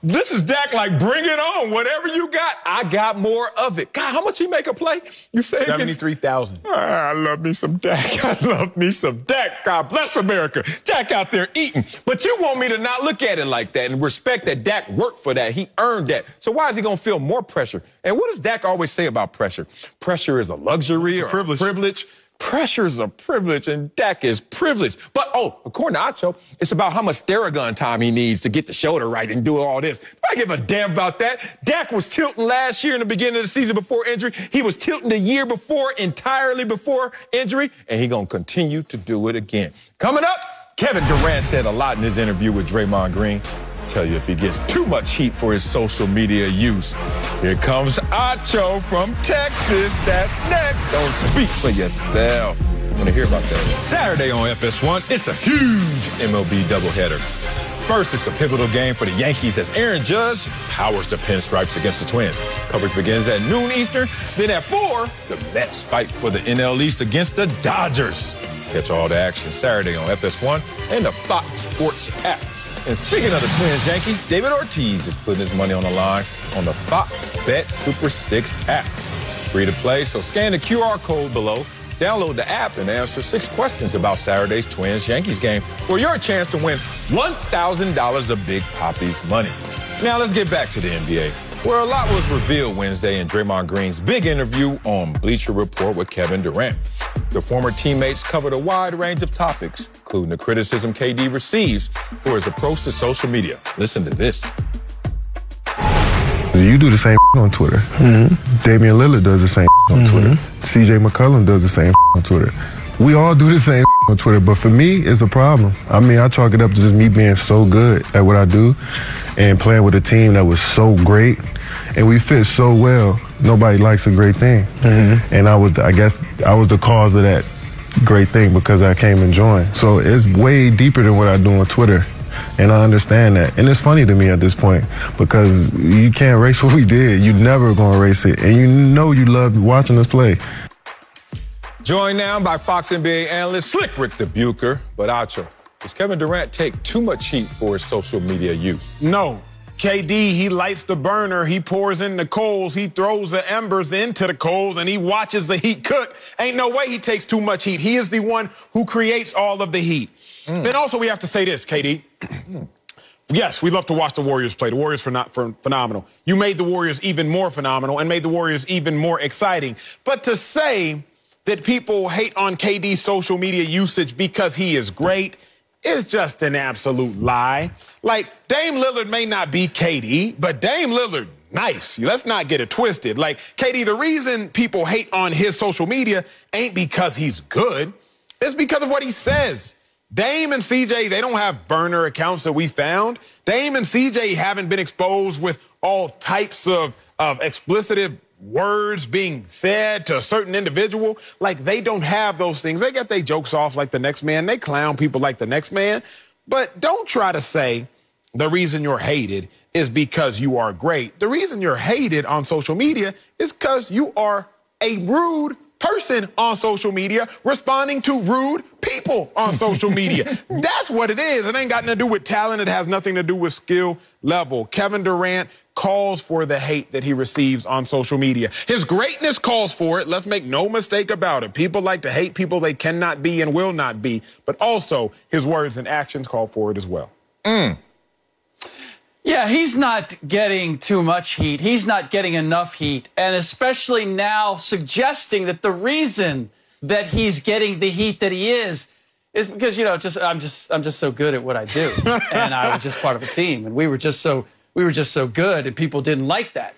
This is Dak like, bring it on. Whatever you got, I got more of it. God, how much he make a play? You say $73,000. I love me some Dak. I love me some Dak. God bless America. Dak out there eating. But you want me to not look at it like that and respect that Dak worked for that. He earned that. So why is he going to feel more pressure? And what does Dak always say about pressure? Pressure is a luxury or a privilege. Pressure is a privilege, and Dak is privileged. But, according to Acho, it's about how much Theragun time he needs to get the shoulder right and do all this. I give a damn about that. Dak was tilting last year in the beginning of the season before injury. He was tilting the year before, entirely before injury, and he's going to continue to do it again. Coming up, Kevin Durant said a lot in his interview with Draymond Green. Tell you if he gets too much heat for his social media use. Here comes Acho from Texas. That's next. Don't speak for yourself. I want to hear about that. Saturday on FS1, it's a huge MLB doubleheader. First, it's a pivotal game for the Yankees as Aaron Judge powers the pinstripes against the Twins. Coverage begins at noon Eastern. Then at 4, the Mets fight for the NL East against the Dodgers. Catch all the action Saturday on FS1 and the Fox Sports app. And speaking of the Twins-Yankees, David Ortiz is putting his money on the line on the Fox Bet Super 6 app. Free to play, so scan the QR code below, download the app, and answer 6 questions about Saturday's Twins-Yankees game for your chance to win $1,000 of Big Papi's money. Now let's get back to the NBA, where a lot was revealed Wednesday in Draymond Green's big interview on Bleacher Report with Kevin Durant. The former teammates covered a wide range of topics, including the criticism KD receives for his approach to social media. Listen to this. You do the same on Twitter. Damian Lillard does the same on Twitter. CJ McCollum does the same on Twitter. We all do the same on Twitter, but for me, it's a problem. I mean, I chalk it up to just me being so good at what I do and playing with a team that was so great, and we fit so well. Nobody likes a great thing. And I guess I was the cause of that great thing because I came and joined. So it's way deeper than what I do on Twitter. And I understand that. And it's funny to me at this point because you can't erase what we did. You're never going to erase it. And you know you love watching us play. Joined now by Fox NBA analyst Slick Rick the Bucher. But Acho, does Kevin Durant take too much heat for his social media use? No. KD, he lights the burner, he pours in the coals, he throws the embers into the coals, and he watches the heat cook. Ain't no way he takes too much heat. He is the one who creates all of the heat. Then also we have to say this, KD. Yes, we love to watch the Warriors play. The Warriors are phenomenal. You made the Warriors even more phenomenal and made the Warriors even more exciting. But to say that people hate on KD's social media usage because he is great is just an absolute lie. Like, Dame Lillard may not be KD, but Dame Lillard, nice. Let's not get it twisted. Like, KD, the reason people hate on his social media ain't because he's good. It's because of what he says. Dame and CJ, they don't have burner accounts that we found. Dame and CJ haven't been exposed with all types of explicit words being said to a certain individual. Like, they don't have those things. They get their jokes off like the next man. They clown people like the next man. But don't try to say the reason you're hated is because you are great. The reason you're hated on social media is because you are a rude person on social media responding to rude people on social media. That's what it is. It ain't got nothing to do with talent. It has nothing to do with skill level. Kevin Durant calls for the hate that he receives on social media. His greatness calls for it. Let's make no mistake about it. People like to hate people they cannot be and will not be. But also, his words and actions call for it as well. Yeah, he's not getting too much heat. He's not getting enough heat. And especially now suggesting that the reason that he's getting the heat that he is because, you know, I'm just so good at what I do. And I was just part of a team. And we were just so good and people didn't like that.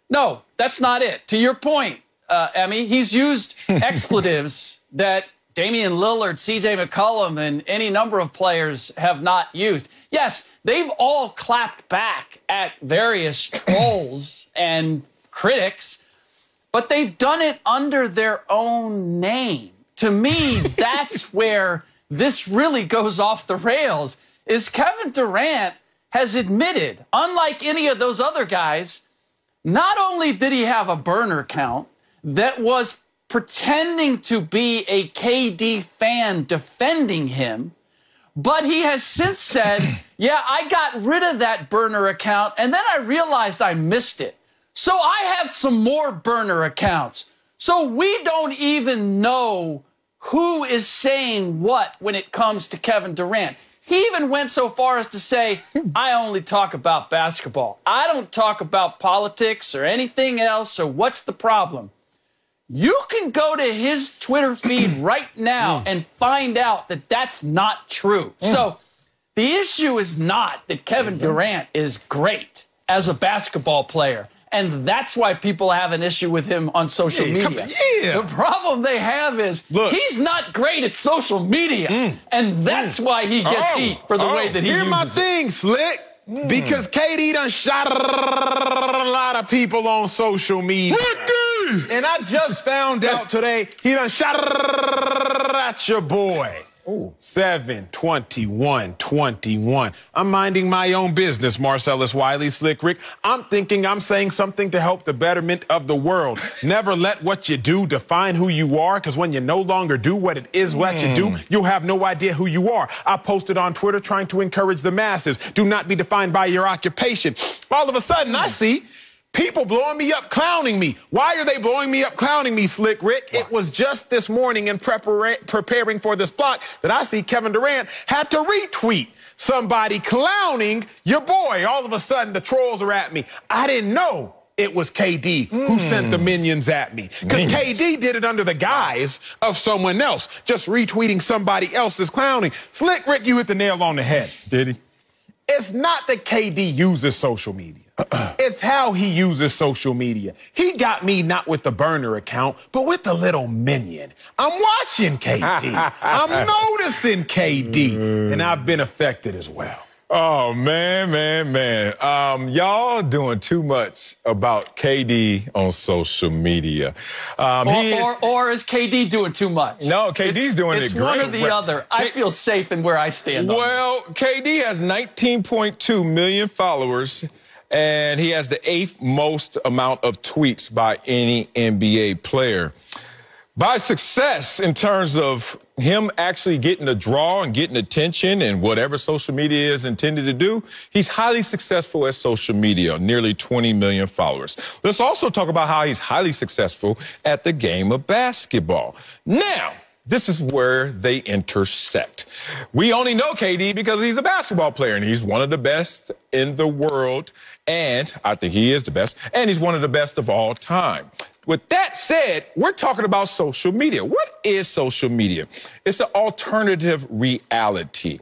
No, that's not it. To your point, Emmy, he's used expletives that Damian Lillard, C.J. McCollum, and any number of players have not used. Yes, they've all clapped back at various trolls and critics, but they've done it under their own name. To me, that's where this really goes off the rails, is Kevin Durant has admitted, unlike any of those other guys, not only did he have a burner account that was pretending to be a KD fan defending him, but he has since said, yeah, I got rid of that burner account, and then I realized I missed it. So I have some more burner accounts. So we don't even know who is saying what when it comes to Kevin Durant. He even went so far as to say, I only talk about basketball. I don't talk about politics or anything else, so what's the problem? You can go to his Twitter feed right now and find out that that's not true. So the issue is not that Kevin Durant is great as a basketball player, and that's why people have an issue with him on social media. The problem they have is he's not great at social media, and that's why he gets heat for the way that he uses it. Here's my thing, Slick. Because KD done shot a lot of people on social media. And I just found out today he done shot at your boy. 7-21-21. I'm minding my own business, Marcellus Wiley, Slick Rick. I'm thinking I'm saying something to help the betterment of the world. Never let what you do define who you are, because when you no longer do what it is what you do, you'll have no idea who you are. I posted on Twitter trying to encourage the masses. Do not be defined by your occupation. All of a sudden, I see people blowing me up, clowning me. Why are they blowing me up, clowning me, Slick Rick? It was just this morning in preparing for this block that I see Kevin Durant had to retweet somebody clowning your boy. All of a sudden, the trolls are at me. I didn't know it was KD who sent the minions at me. Because KD did it under the guise of someone else, just retweeting somebody else's clowning. Slick Rick, you hit the nail on the head. Did he? It's not that KD uses social media. It's how he uses social media. He got me not with the burner account, but with the little minion. I'm watching KD. I'm noticing KD. And I've been affected as well. Oh, man. Y'all doing too much about KD on social media. Or is KD doing too much? No, KD's doing it great. It's one or the other. I feel safe in where I stand on Well, KD has 19.2 million followers, and he has the 8th most amount of tweets by any NBA player. By success in terms of him actually getting a draw and getting attention and whatever social media is intended to do, he's highly successful at social media, nearly 20 million followers. Let's also talk about how he's highly successful at the game of basketball. Now, this is where they intersect. We only know KD because he's a basketball player, and he's one of the best in the world, and I think he is the best, and he's one of the best of all time. With that said, we're talking about social media. What is social media? It's an alternative reality.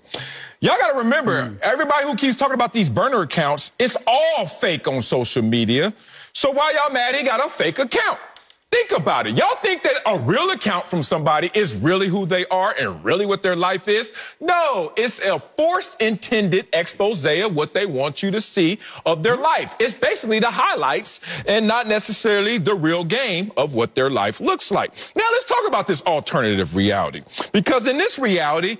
Y'all got to remember, everybody who keeps talking about these burner accounts, it's all fake on social media. So why y'all mad he got a fake account? Think about it. Y'all think that a real account from somebody is really who they are and really what their life is? No, it's a forced intended expose of what they want you to see of their life. It's basically the highlights and not necessarily the real game of what their life looks like. Now, let's talk about this alternative reality. Because in this reality,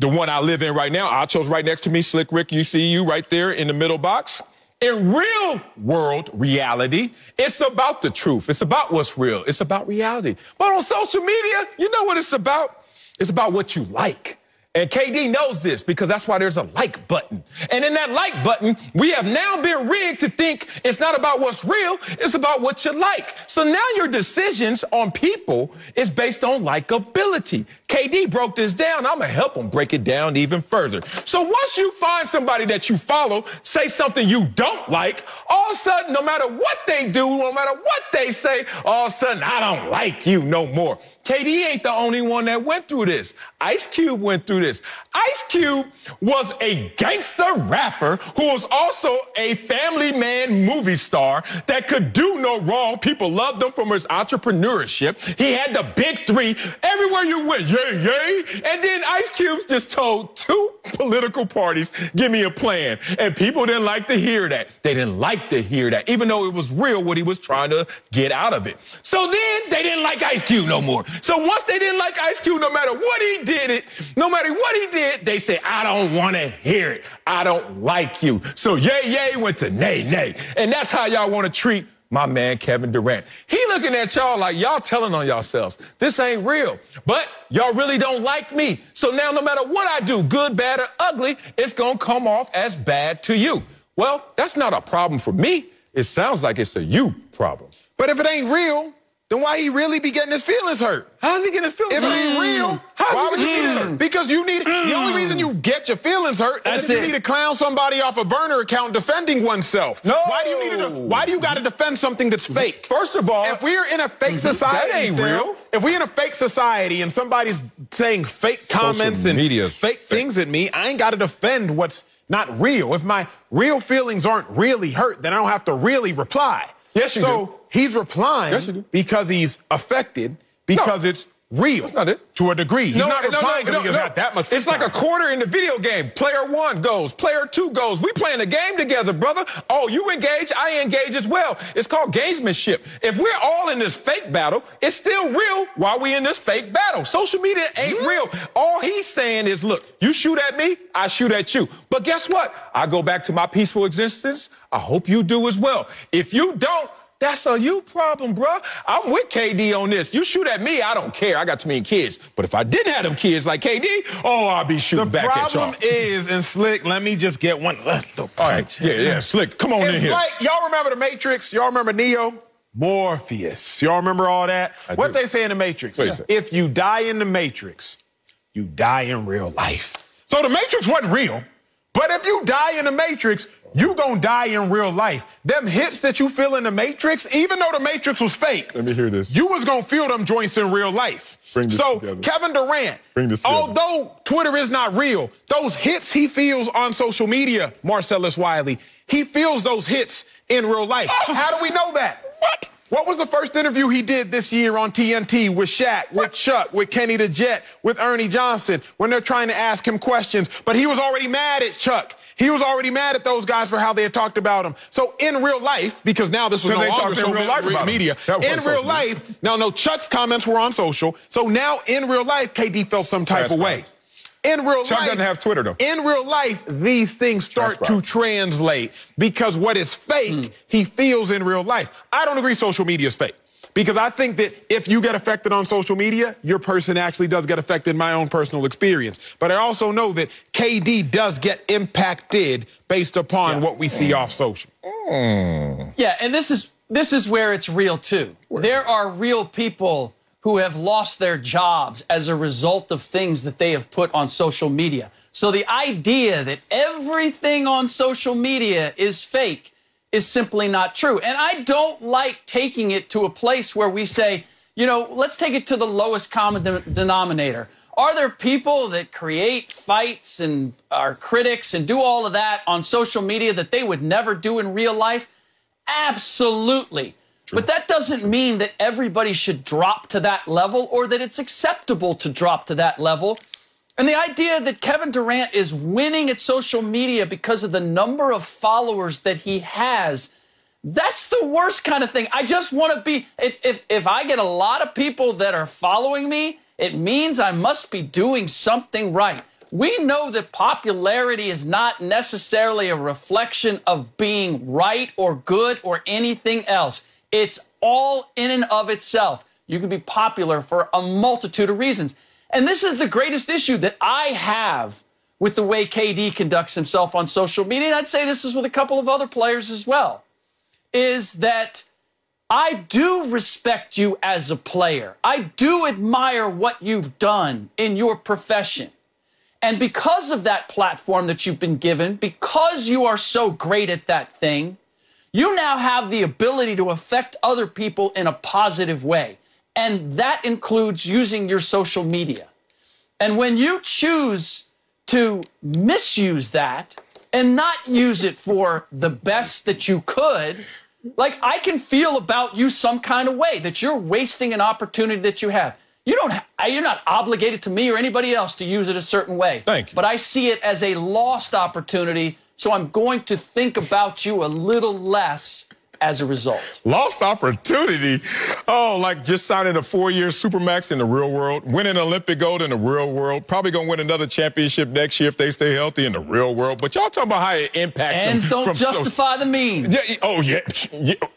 the one I live in right now, Acho's right next to me, Slick Rick, you see you right there in the middle box. In real world reality, it's about the truth. It's about what's real. It's about reality. But on social media, you know what it's about? It's about what you like. And KD knows this because that's why there's a like button. And in that like button, we have now been rigged to think it's not about what's real, it's about what you like. So now your decisions on people is based on likability. KD broke this down. I'm going to help him break it down even further. So once you find somebody that you follow, say something you don't like, all of a sudden, no matter what they do, no matter what they say, all of a sudden, I don't like you no more. KD ain't the only one that went through this. Ice Cube went through this. Ice Cube was a gangster rapper who was also a family man movie star that could do no wrong. People loved him from his entrepreneurship. He had the big three. Everywhere you went, yay, yay. And then Ice Cube just told two political parties, give me a plan. And people didn't like to hear that. They didn't like to hear that, even though it was real what he was trying to get out of it. So then they didn't like Ice Cube no more. So once they didn't like Ice Cube, no matter what he did, they say, I don't want to hear it. I don't like you. So yay, yay went to nay, nay. And that's how y'all want to treat my man Kevin Durant. He looking at y'all like y'all telling on yourselves. This ain't real. But y'all really don't like me. So now no matter what I do, good, bad, or ugly, it's going to come off as bad to you. Well, that's not a problem for me. It sounds like it's a you problem. But if it ain't real, then why he really be getting his feelings hurt? How's he getting his feelings hurt? If it ain't real, why would you get his hurt? Because you need, the only reason you get your feelings hurt is if you need to clown somebody off a burner account defending oneself. No. Why do you got to defend something that's fake? First of all, if we're in a fake society, that ain't real. If we're in a fake society and somebody's saying fake comments and fake things at me, I ain't got to defend what's not real. If my real feelings aren't really hurt, then I don't have to really reply. Yes, you do. So he's replying because he's affected, because it's real. That's not it. To a degree. He's not replying because he has got that much It's like a quarter in the video game. Player one goes, player two goes. We playing a game together, brother. Oh, you engage, I engage as well. It's called gamesmanship. If we're all in this fake battle, it's still real while we in this fake battle. Social media ain't real. All he's saying is, look, you shoot at me, I shoot at you. But guess what? I go back to my peaceful existence. I hope you do as well. If you don't, that's a you problem, bro. I'm with KD on this. You shoot at me, I don't care. I got too many kids. But if I didn't have them kids like KD, oh, I'll be shooting back at y'all. The problem is, and Slick, let me just get one. All right, yeah, Slick, come on in here. Like, y'all remember The Matrix? Y'all remember Neo? Morpheus. Y'all remember all that? What they say in The Matrix? If you die in The Matrix, you die in real life. So The Matrix wasn't real. But if you die in The Matrix, you gonna die in real life. Them hits that you feel in The Matrix, even though The Matrix was fake, let me hear this. You was gonna feel them joints in real life. So Kevin Durant, although Twitter is not real, those hits he feels on social media, Marcellus Wiley, he feels those hits in real life. How do we know that? What was the first interview he did this year on TNT with Shaq, with Chuck, with Kenny the Jet, with Ernie Johnson, when they're trying to ask him questions? But he was already mad at Chuck. He was already mad at those guys for how they had talked about him. So in real life, because now this was no longer so real life media, in real life, now no, Chuck's comments were on social. So now in real life, KD felt some type of way. In real life, Chuck doesn't have Twitter though. In real life, these things start to translate because what is fake, he feels in real life. I don't agree social media is fake. Because I think that if you get affected on social media, your person actually does get affected in my own personal experience. But I also know that KD does get impacted based upon what we see off social. Yeah, and this is where it's real too. There are real people who have lost their jobs as a result of things that they have put on social media. So the idea that everything on social media is fake is simply not true. And I don't like taking it to a place where we say, you know, let's take it to the lowest common denominator. Are there people that create fights and are critics and do all of that on social media that they would never do in real life? Absolutely. True. But that doesn't mean that everybody should drop to that level or that it's acceptable to drop to that level. And the idea that Kevin Durant is winning at social media because of the number of followers that he has, that's the worst kind of thing. I just want to be, if I get a lot of people that are following me, it means I must be doing something right. We know that popularity is not necessarily a reflection of being right or good or anything else. It's all in and of itself. You can be popular for a multitude of reasons. And this is the greatest issue that I have with the way KD conducts himself on social media, and I'd say this is with a couple of other players as well, is that I do respect you as a player. I do admire what you've done in your profession. And because of that platform that you've been given, because you are so great at that thing, you now have the ability to affect other people in a positive way. And that includes using your social media. And when you choose to misuse that and not use it for the best that you could, like I can feel about you some kind of way that you're wasting an opportunity that you have. You're not obligated to me or anybody else to use it a certain way. Thank you. But I see it as a lost opportunity, so I'm going to think about you a little less as a result. Lost opportunity? Oh, like just signing a 4-year Supermax in the real world, winning Olympic gold in the real world, probably going to win another championship next year if they stay healthy in the real world. But y'all talking about how it impacts them. Ends don't justify the means. Yeah, oh, yeah.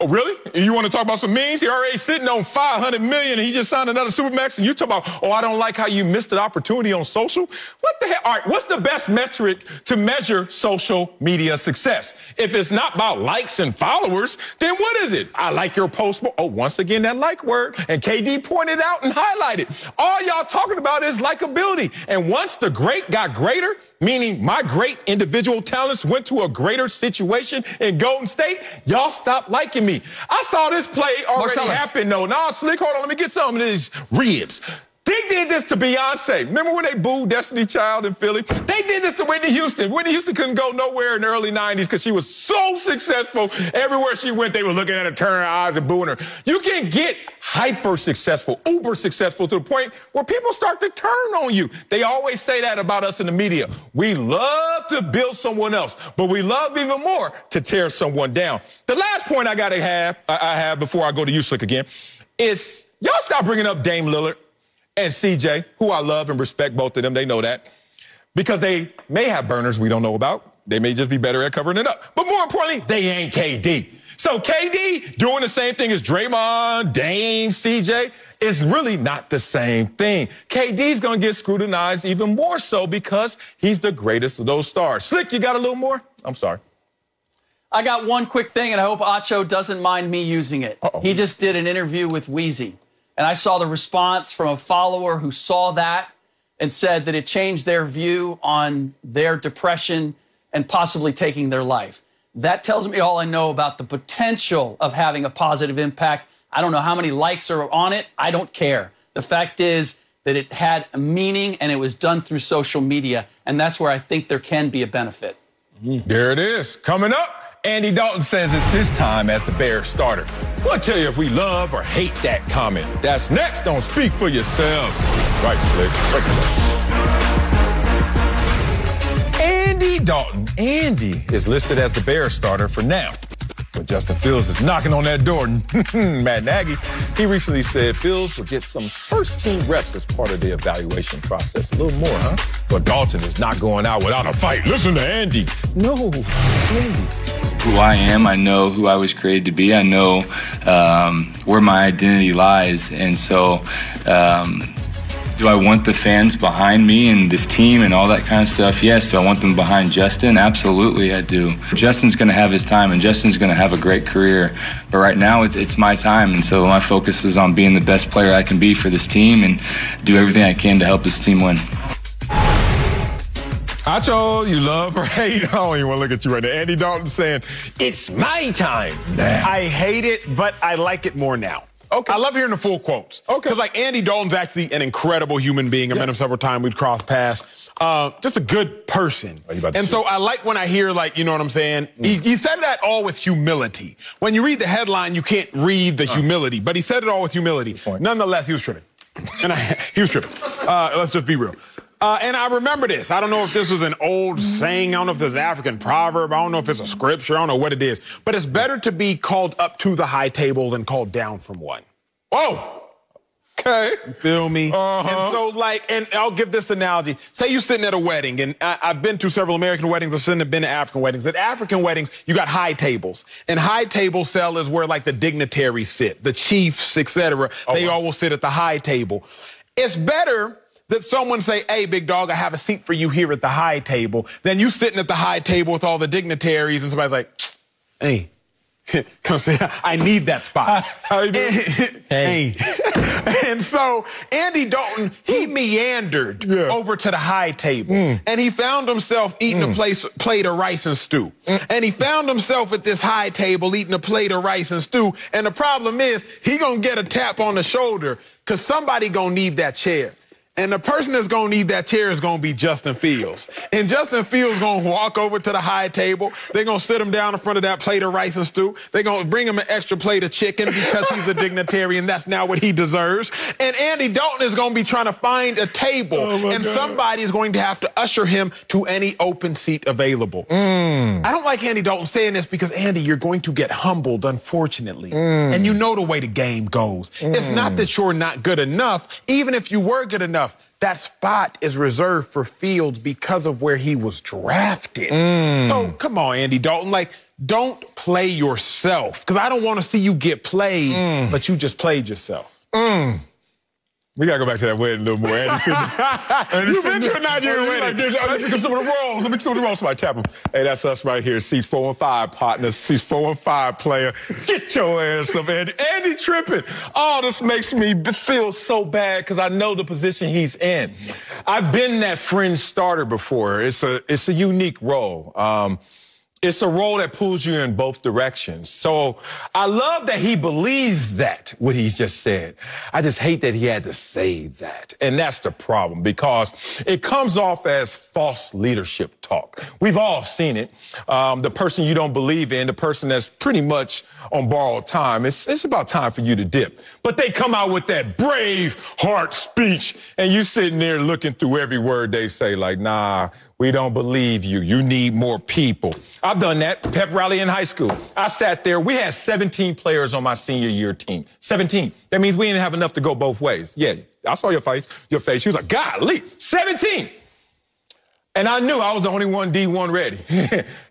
Oh, really? You want to talk about some means? He already sitting on $500 million and he just signed another Supermax and you talk about, oh, I don't like how you missed an opportunity on social? What the hell? All right, what's the best metric to measure social media success? If it's not about likes and followers, then what is it? I like your post. Oh, once again, that like word. And KD pointed out and highlighted. All y'all talking about is likability. And once the great got greater, meaning my great individual talents went to a greater situation in Golden State, y'all stopped liking me. I saw this play already happen, though. Now, Slick, hold on, let me get some of these ribs. They did this to Beyonce. Remember when they booed Destiny Child in Philly? They did this to Whitney Houston. Whitney Houston couldn't go nowhere in the early 90s because she was so successful. Everywhere she went, they were looking at her, turning her eyes and booing her. You can get hyper successful, uber successful to the point where people start to turn on you. They always say that about us in the media. We love to build someone else, but we love even more to tear someone down. The last point I have before I go to you, Slick, again, is y'all stop bringing up Dame Lillard and CJ, who I love and respect, both of them. They know that. Because they may have burners we don't know about. They may just be better at covering it up. But more importantly, they ain't KD. So KD doing the same thing as Draymond, Dame, CJ is really not the same thing. KD's going to get scrutinized even more so because he's the greatest of those stars. Slick, you got a little more? I'm sorry. I got one quick thing, and I hope Acho doesn't mind me using it. He just did an interview with Weezy. And I saw the response from a follower who saw that and said that it changed their view on their depression and possibly taking their life. That tells me all I know about the potential of having a positive impact. I don't know how many likes are on it. I don't care. The fact is that it had a meaning and it was done through social media. And that's where I think there can be a benefit. There it is. Coming up, Andy Dalton says it's his time as the Bears starter. We'll tell you if we love or hate that comment. That's next on Speak for Yourself. Right, Slick. Andy Dalton. Andy is listed as the Bears starter for now. But Justin Fields is knocking on that door. Matt Nagy, he recently said Fields will get some first-team reps as part of the evaluation process. A little more, huh? But Dalton is not going out without a fight. Listen to Andy. No, Andy. Who I am, I know who I was created to be. I know where my identity lies. And so Do I want the fans behind me and this team and all that kind of stuff? Yes. Do I want them behind Justin? Absolutely, I do. Justin's going to have his time, and Justin's going to have a great career. But right now, it's my time, and so my focus is on being the best player I can be for this team and do everything I can to help this team win. Acho, you love or hate? I don't even want to look at you right now. Andy Dalton saying, it's my time now. I hate it, but I like it more now. Okay. I love hearing the full quotes. Okay. Because, like, Andy Dalton's actually an incredible human being. I met him several times. We'd cross paths. Just a good person. And so I like when I hear, like, you know what I'm saying? He said that all with humility. When you read the headline, you can't read the humility. But he said it all with humility. Nonetheless, he was tripping. He was tripping. Let's just be real. And I remember this. I don't know if this was an old saying. I don't know if this is an African proverb. I don't know if it's a scripture. I don't know what it is. But it's better to be called up to the high table than called down from one. Oh, okay. You feel me? And so, like, and I'll give this analogy. Say you're sitting at a wedding, and I've been to several American weddings. I've been to African weddings. At African weddings, you got high tables. And high table cell is where, like, the dignitaries sit, the chiefs, etc. They all will sit at the high table. It's better that someone say, hey, big dog, I have a seat for you here at the high table, than you sitting at the high table with all the dignitaries and somebody's like, hey, come say, I need that spot. How you doing? Hey. And so Andy Dalton, he meandered over to the high table, and he found himself eating a plate of rice and stew. And he found himself at this high table eating a plate of rice and stew. And the problem is, he gonna get a tap on the shoulder because somebody gonna need that chair. And the person that's going to need that chair is going to be Justin Fields. And Justin Fields going to walk over to the high table. They're going to sit him down in front of that plate of rice and stew. They're going to bring him an extra plate of chicken because he's a dignitary and that's now what he deserves. And Andy Dalton is going to be trying to find a table. And somebody is going to have to usher him to any open seat available. I don't like Andy Dalton saying this because, Andy, you're going to get humbled, unfortunately. And you know the way the game goes. It's not that you're not good enough. Even if you were good enough, that spot is reserved for Fields because of where he was drafted. So, come on, Andy Dalton. Like, don't play yourself. Because I don't want to see you get played, but you just played yourself. We got to go back to that wedding a little more. Andy, You've been to a Nigerian wedding. Let me get some of the rolls. Let me get some of the rolls. Somebody tap them. Hey, that's us right here. Seats 4 and 5, partners. Seats 4 and 5, player. Get your ass up, Andy. Andy tripping. Oh, this makes me feel so bad because I know the position he's in. I've been that fringe starter before. It's a unique role. It's a role that pulls you in both directions. So I love that he believes that, what he's just said. I just hate that he had to say that. And that's the problem because it comes off as false leadership talk. We've all seen it. The person you don't believe in, the person that's pretty much on borrowed time, it's about time for you to dip. But they come out with that brave heart speech and you sitting there looking through every word they say like, nah, we don't believe you. You need more people. I've done that. Pep rally in high school. I sat there. We had 17 players on my senior year team. 17. That means we didn't have enough to go both ways. Yeah, I saw your face. Your face. She was like, golly, 17. And I knew I was the only one D1 ready.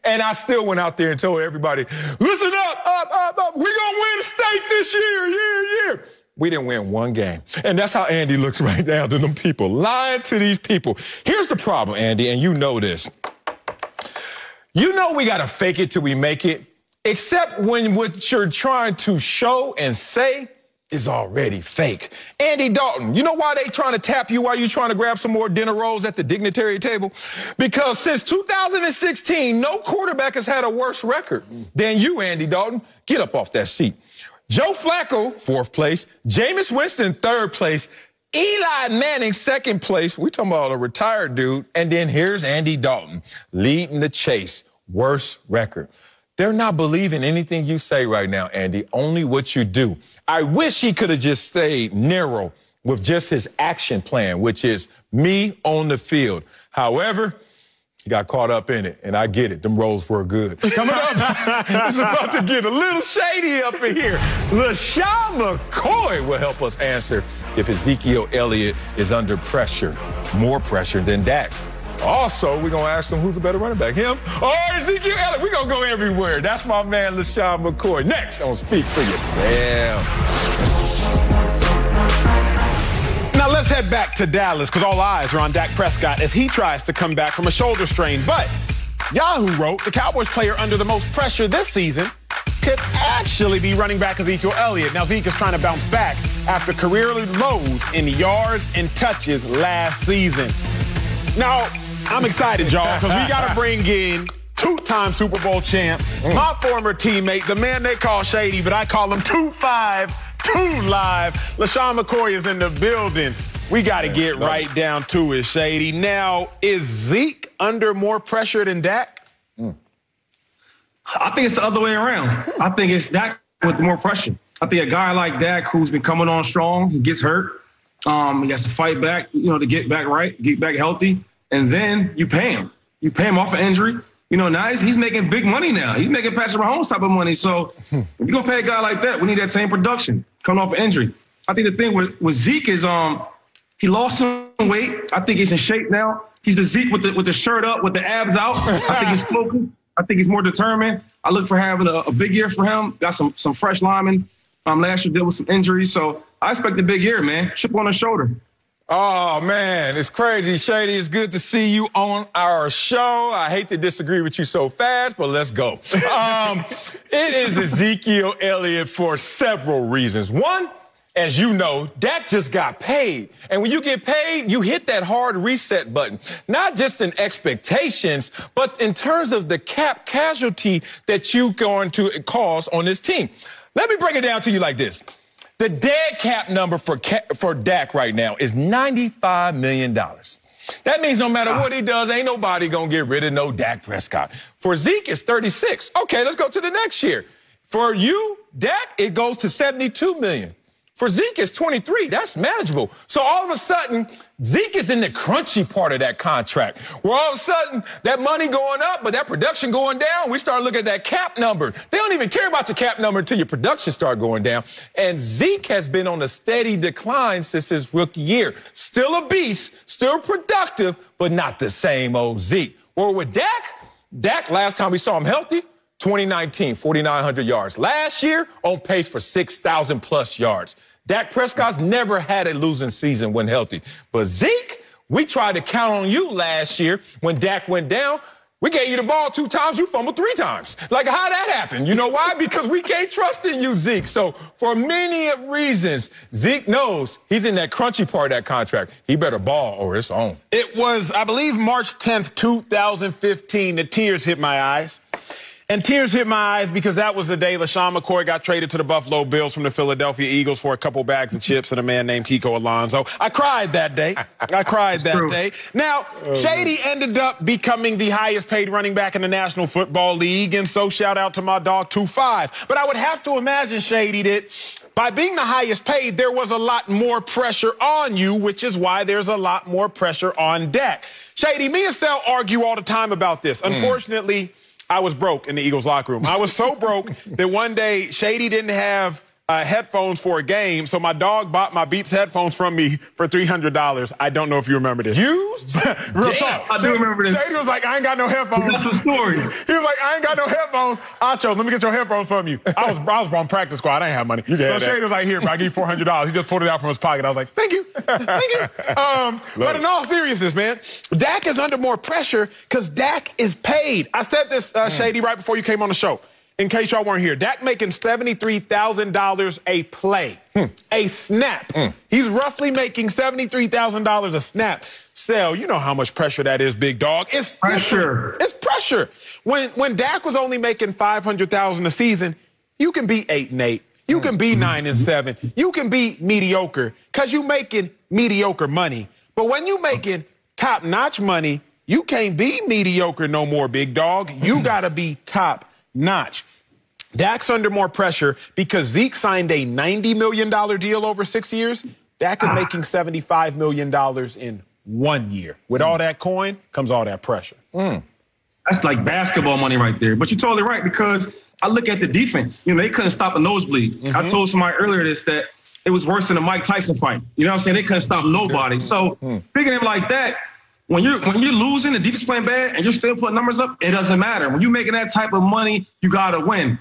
And I still went out there and told everybody, listen up. We're going to win state this year. We didn't win one game. And that's how Andy looks right now to them people, lying to these people. Here's the problem, Andy, and you know this. You know we got to fake it till we make it, except when what you're trying to show and say is already fake. Andy Dalton, you know why they trying to tap you while you trying to grab some more dinner rolls at the dignitary table? Because since 2016, no quarterback has had a worse record than you, Andy Dalton. Get up off that seat. Joe Flacco, 4th place. Jameis Winston, 3rd place. Eli Manning, 2nd place. We're talking about a retired dude. And then here's Andy Dalton, leading the chase. Worst record. They're not believing anything you say right now, Andy, only what you do. I wish he could have just stayed narrow with just his action plan, which is me on the field. However, he got caught up in it, and I get it. Them rolls were good. Coming up, it's about to get a little shady up in here. LaShawn McCoy will help us answer if Ezekiel Elliott is under pressure, more pressure than Dak. Also, we're going to ask him who's the better running back, him or Ezekiel Elliott. We're going to go everywhere. That's my man, LaShawn McCoy. Next on Speak for Yourself. Now let's head head back to Dallas because all eyes are on Dak Prescott as he tries to come back from a shoulder strain. But Yahoo wrote the Cowboys player under the most pressure this season could actually be running back Ezekiel Elliott. Now, Zeke is trying to bounce back after career lows in yards and touches last season. Now, I'm excited, y'all, because we got to bring in two-time Super Bowl champ, my former teammate, the man they call Shady, but I call him 2-5, 2-Live. LaShawn McCoy is in the building. We got to get right down to it, Shady. Now, is Zeke under more pressure than Dak? I think it's the other way around. I think it's Dak with more pressure. I think a guy like Dak who's been coming on strong, he gets hurt. He has to fight back, to get back right, get back healthy, and then you pay him. You pay him off an injury. Now he's making big money now. He's making Patrick Mahomes type of money. So if you're going to pay a guy like that, we need that same production coming off an injury. I think the thing with Zeke is he lost some weight. I think he's in shape now. He's the Zeke with the shirt up, with the abs out. I think he's focused. I think he's more determined. I look for having a big year for him. Got some fresh linemen. Last year dealt with some injuries. So I expect a big year, man. Chip on the shoulder. Oh, man, it's crazy. Shady, it's good to see you on our show. I hate to disagree with you so fast, but let's go. It is Ezekiel Elliott for several reasons. One, as you know, Dak just got paid. And when you get paid, you hit that hard reset button. Not just in expectations, but in terms of the cap casualty that you're going to cause on this team. Let me break it down to you like this. The dead cap number for Dak right now is $95 million. That means no matter what he does, ain't nobody going to get rid of no Dak Prescott. For Zeke, it's 36. Okay, let's go to the next year. For you, Dak, it goes to $72 million. For Zeke, it's 23. That's manageable. So all of a sudden, Zeke is in the crunchy part of that contract, where all of a sudden, that money going up, but that production going down, we start looking at that cap number. They don't even care about your cap number until your production start going down. And Zeke has been on a steady decline since his rookie year. Still a beast, still productive, but not the same old Zeke. Or with Dak, last time we saw him healthy, 2019, 4,900 yards. Last year, on pace for 6,000-plus yards. Dak Prescott's never had a losing season when healthy. But Zeke, we tried to count on you last year when Dak went down. We gave you the ball 2 times, you fumbled 3 times. Like, how'd that happen? You know why? Because we can't trust in you, Zeke. So for many reasons, Zeke knows he's in that crunchy part of that contract. He better ball or it's on. It was, I believe, March 10th, 2015, the tears hit my eyes. And tears hit my eyes because that was the day LaShawn McCoy got traded to the Buffalo Bills from the Philadelphia Eagles for a couple bags of chips and a man named Kiko Alonso. I cried that day. Day. Now, Shady ended up becoming the highest paid running back in the National Football League, and so shout out to my dog 2-5. But I would have to imagine, Shady, that by being the highest paid, there was a lot more pressure on you, which is why there's a lot more pressure on Dak. Shady, me and Sal argue all the time about this. Unfortunately, I was broke in the Eagles locker room. I was so broke that one day Shady didn't have headphones for a game, so my dog bought my Beats headphones from me for $300. I don't know if you remember this. Used? Real talk. I do remember this. Shady was like, I ain't got no headphones. That's a story. He was like, I ain't got no headphones. Acho, let me get your headphones from you. I was on practice squad. I didn't have money. So Shady was like, here, bro, I give you $400. He just pulled it out from his pocket. I was like, thank you. Thank you. But in all seriousness, man, Dak is under more pressure because Dak is paid. I said this, Shady, right before you came on the show. In case y'all weren't here, Dak making $73,000 a play, a snap. He's roughly making $73,000 a snap. Sel, you know how much pressure that is, big dog. It's pressure. It's pressure. When Dak was only making $500,000 a season, you can be 8-8. You can be 9-7. You can be mediocre because you making mediocre money. But when you making top-notch money, you can't be mediocre no more, big dog. You got to be top-notch. Dak's under more pressure because Zeke signed a $90 million deal over 6 years. Dak is making $75 million in 1 year. With all that coin comes all that pressure. That's like basketball money right there. But you're totally right because I look at the defense. They couldn't stop a nosebleed. I told somebody earlier that it was worse than a Mike Tyson fight. You know what I'm saying? They couldn't stop nobody. So thinking of it like that, when you're losing, the defense playing bad, and you're still putting numbers up, it doesn't matter. When you're making that type of money, you got to win.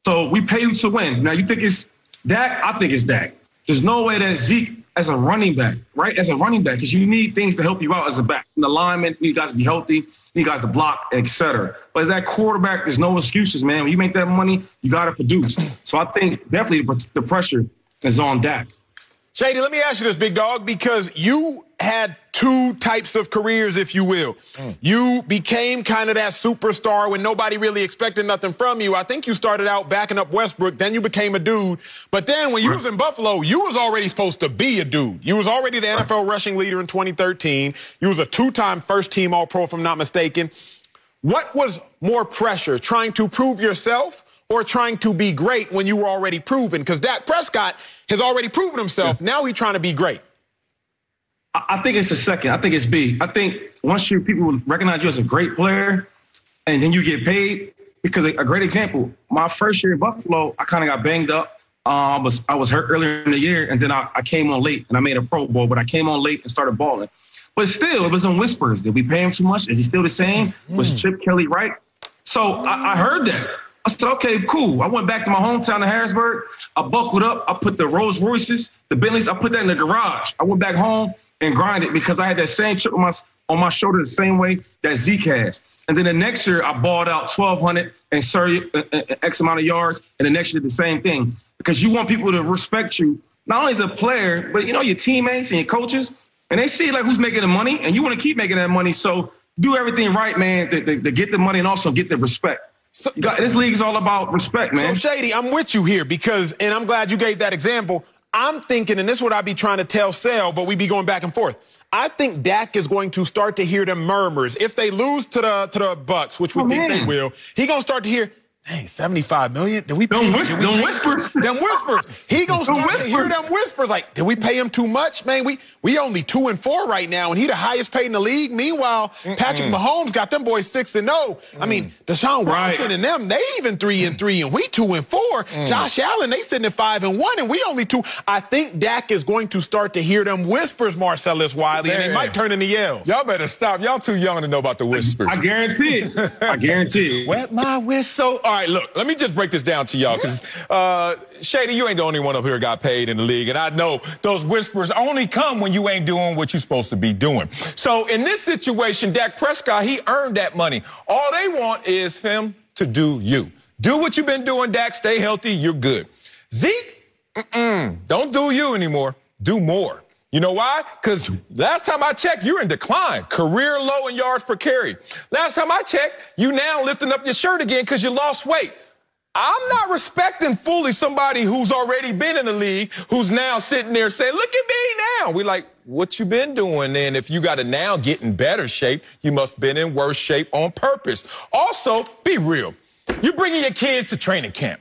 So we pay you to win. Now, you think it's Dak? I think it's Dak. There's no way that Zeke as a running back, right? As a running back, because you need things to help you out as a back. From the lineman, you guys to be healthy, you need guys to block, etc. But as that quarterback, there's no excuses, man. When you make that money, you got to produce. So I think definitely the pressure is on Dak. Shady, let me ask you this, big dog, because you had two types of careers, if you will. You became kind of that superstar when nobody really expected nothing from you. I think you started out backing up Westbrook, then you became a dude. But then when you was in Buffalo, you was already supposed to be a dude. You was already the NFL rushing leader in 2013. You was a two-time first-team All-Pro, if I'm not mistaken. What was more pressure, trying to prove yourself or trying to be great when you were already proven? Because Dak Prescott has already proven himself. Now he's trying to be great. I think it's the second. I think it's B. I think once people recognize you as a great player and then you get paid, because a great example, my first year in Buffalo, I kind of got banged up. I was hurt earlier in the year, and then I came on late, and I made a Pro Bowl, but I came on late and started balling. But still, it was in whispers. Did we pay him too much? Is he still the same? Was Chip Kelly right? So I heard that. I said, okay, cool. I went back to my hometown of Harrisburg. I buckled up. I put the Rolls Royces, the Bentleys, I put that in the garage. I went back home and grinded because I had that same chip on my shoulder the same way that Zeke has. And then the next year, I balled out 1,200 and Surrey X amount of yards. And the next year, the same thing. Because you want people to respect you, not only as a player, but, you know, your teammates and your coaches. And they see, like, who's making the money. And you want to keep making that money. So do everything right, man, to get the money and also get the respect. So, this league is all about respect, man. So, Shady, I'm with you here because, and I'm glad you gave that example, I'm thinking, and this is what I be trying to tell Sal, but we be going back and forth. I think Dak is going to start to hear the murmurs. If they lose to the Bucs, which we think they will, he going to start to hear, dang, $75 million? Did we pay him? Them whispers. Them whispers. He going to start to hear them whispers. Like, did we pay him too much? Man, we only 2-4 right now, and he the highest paid in the league. Meanwhile, Patrick Mahomes got them boys 6-0. I mean, Deshaun Watson and them, they even 3-3, and we 2-4. Josh Allen, they sitting at 5-1, and we only 2. I think Dak is going to start to hear them whispers, Marcellus Wiley, and they might turn into yells. Y'all better stop. Y'all too young to know about the whispers. I guarantee it. I guarantee it. Wet my whistle. All right, look, let me just break this down to y'all, because, Shady, you ain't the only one up here got paid in the league, and I know those whispers only come when you ain't doing what you're supposed to be doing. So in this situation, Dak Prescott, he earned that money. All they want is him to do you. Do what you've been doing, Dak. Stay healthy. You're good. Zeke, don't do you anymore. Do more. You know why? Because last time I checked, you're in decline. Career low in yards per carry. Last time I checked, you now lifting up your shirt again because you lost weight. I'm not respecting fully somebody who's already been in the league, who's now sitting there saying, look at me now. We're like, what you been doing then? If you got to now get in better shape, you must have been in worse shape on purpose. Also, be real. You're bringing your kids to training camp.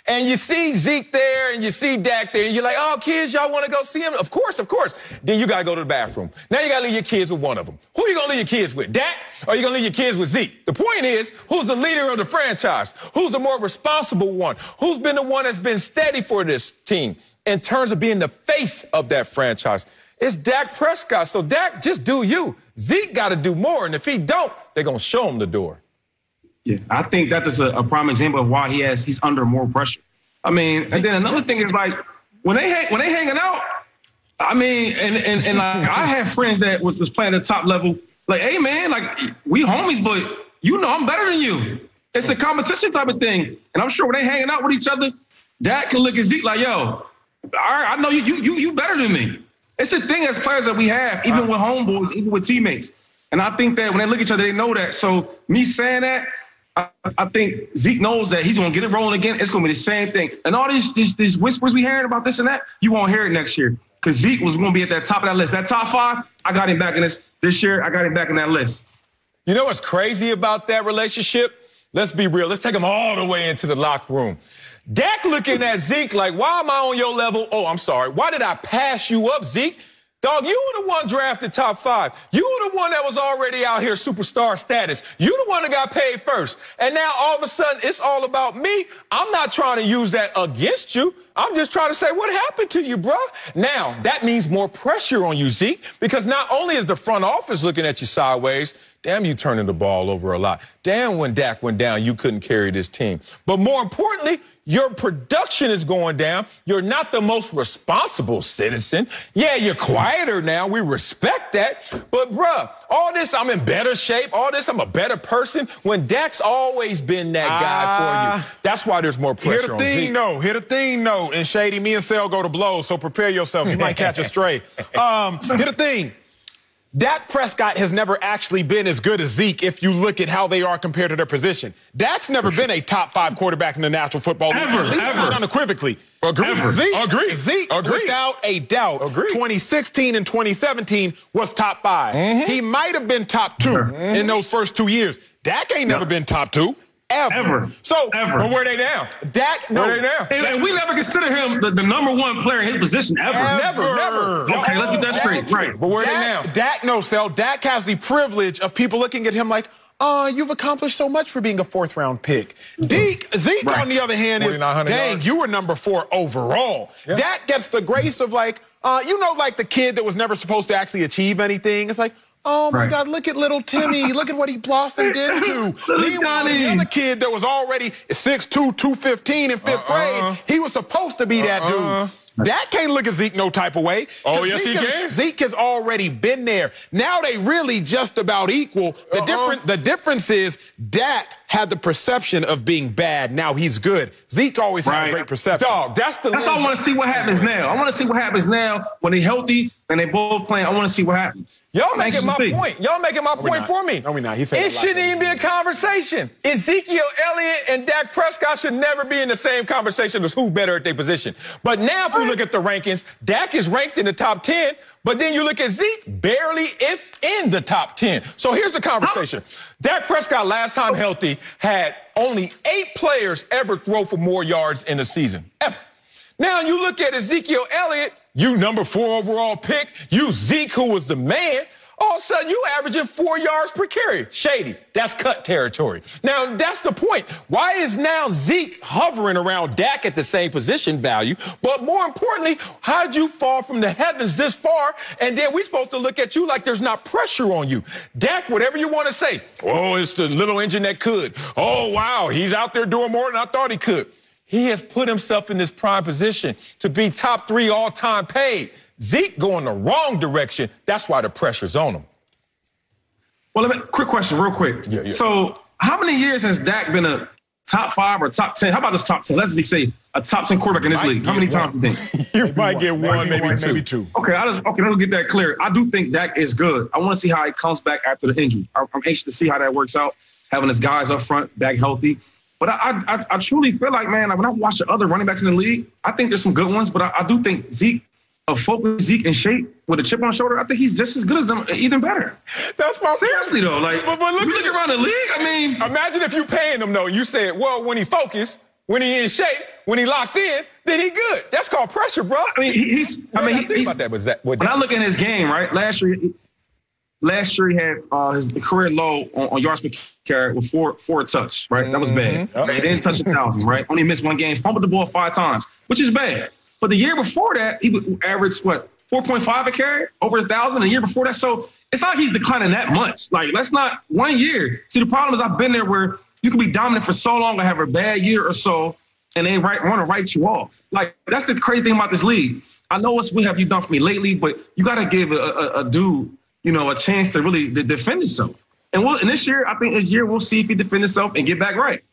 And you see Zeke there and you see Dak there, and you're like, oh, kids, y'all want to go see him? Of course, of course. Then you got to go to the bathroom. Now you got to leave your kids with one of them. Who are you going to leave your kids with, Dak? Or are you going to leave your kids with Zeke? The point is, who's the leader of the franchise? Who's the more responsible one? Who's been the one that's been steady for this team in terms of being the face of that franchise? It's Dak Prescott. So, Dak, just do you. Zeke got to do more, and if he don't, they're going to show him the door. Yeah, I think that is a prime example of why he's under more pressure. I mean, and then another thing is, like, when they hanging out, I mean, and like, I have friends that was playing at the top level. Like, hey man, like, we homies, but you know I'm better than you. It's a competition type of thing. And I'm sure when they hanging out with each other, Dak can look at Zeke like, yo, all right, I know you better than me. It's a thing as players that we have, even with homeboys, even with teammates. And I think that when they look at each other, they know that. So me saying that, I think Zeke knows that he's going to get it rolling again. It's going to be the same thing. And all these whispers we hearing about this and that, you won't hear it next year. Because Zeke was going to be at that top of that list. That top 5, I got him back in this year. I got him back in that list. You know what's crazy about that relationship? Let's be real. Let's take them all the way into the locker room. Dak looking at Zeke like, why am I on your level? Oh, I'm sorry. Why did I pass you up, Zeke? Dog, you were the one drafted top 5. You were the one that was already out here superstar status. You the one that got paid first. And now all of a sudden it's all about me. I'm not trying to use that against you, I'm just trying to say, what happened to you, bro? Now, that means more pressure on you, Zeke, because not only is the front office looking at you sideways, damn, you turning the ball over a lot. Damn, when Dak went down, you couldn't carry this team. But more importantly, your production is going down. You're not the most responsible citizen. Yeah, you're quieter now. We respect that. But, bruh, all this, I'm in better shape. All this, I'm a better person. When Dak's always been that guy for you. That's why there's more pressure on Zeke. Hear the thing, though. And, Shady, me and Sel go to blows, so prepare yourself. You might catch a stray. Hear the thing. Dak Prescott has never actually been as good as Zeke if you look at how they are compared to their position. Dak's never been a top 5 quarterback in the National Football League. Ever. Unequivocally. Agree. Zeke, without a doubt, 2016 and 2017 was top 5. He might have been top 2 in those first 2 years. Dak ain't never been top 2. Ever. So, but where they now? Dak, where they now? And we never consider him the number 1 player in his position ever. Never. Okay, let's get that straight. Right. But where they now? Dak has the privilege of people looking at him like, you've accomplished so much for being a 4th-round pick. Zeke, on the other hand, is, dang, you were number 4 overall. Yeah. Dak gets the grace of, like, like the kid that was never supposed to actually achieve anything. It's like, oh, my God, look at little Timmy. Look at what he blossomed into. Meanwhile, the other kid that was already 6'2", 215 in 5th grade, he was supposed to be that dude. Dak can't look at Zeke no type of way. Oh, yes, he can. Zeke has already been there. Now they really just about equal. The difference is Dak had the perception of being bad. Now he's good. Zeke always had a great perception. Dog, that's why I want to see what happens now. I want to see what happens now when they're healthy and they both playing. I want to see what happens. Y'all making my point. Y'all making my point for me. No, we're not. It shouldn't even be a conversation. Ezekiel Elliott and Dak Prescott should never be in the same conversation as who's better at their position. But now if we look at the rankings, Dak is ranked in the top 10, but then you look at Zeke, barely if in the top 10. So here's the conversation. Dak Prescott, last time healthy, had only 8 players ever throw for more yards in a season, ever. Now you look at Ezekiel Elliott, you number 4 overall pick, you Zeke, who was the man. All of a sudden, you averaging 4 yards per carry. Shady, that's cut territory. Now, that's the point. Why is now Zeke hovering around Dak at the same position value? But more importantly, how did you fall from the heavens this far? And then we're supposed to look at you like there's not pressure on you. Dak, whatever you want to say. Oh, it's the little engine that could. Oh, wow, he's out there doing more than I thought he could. He has put himself in this prime position to be top 3 all-time paid. Zeke going the wrong direction. That's why the pressure's on him. Well, quick question, real quick. Yeah. So how many years has Dak been a top 5 or top 10? How about this top 10? Let's just say a top 10 quarterback in this league. How many times do you think? You might get one, maybe two. Okay, let's get that clear. I do think Dak is good. I want to see how he comes back after the injury. I'm anxious to see how that works out, having his guys up front, back healthy. But I truly feel like, man, when I watch the other running backs in the league, I think there's some good ones, but I do think Zeke in shape with a chip on his shoulder, I think he's just as good as them, even better. That's my seriously though. Like, but look, you look around the league. I mean, imagine if you paying him though. You said, well, when he focused, when he in shape, when he locked in, then he good. That's called pressure, bro. I mean, he's about that. When I look at his game, right? Last year he had his career low on yards per carry with four touch, right? That was bad. He didn't touch 1,000, right? Only missed one game, fumbled the ball 5 times, which is bad. But the year before that, he would average, 4.5 a carry, over 1,000 a year before that. So it's not like he's declining that much. Like, that's not 1 year. See, the problem is I've been there where you can be dominant for so long and have a bad year or so, and they want to write you off. Like, that's the crazy thing about this league. I know what have you done for me lately, but you got to give a dude, a chance to really defend himself. And this year, I think we'll see if he defends himself and get back right.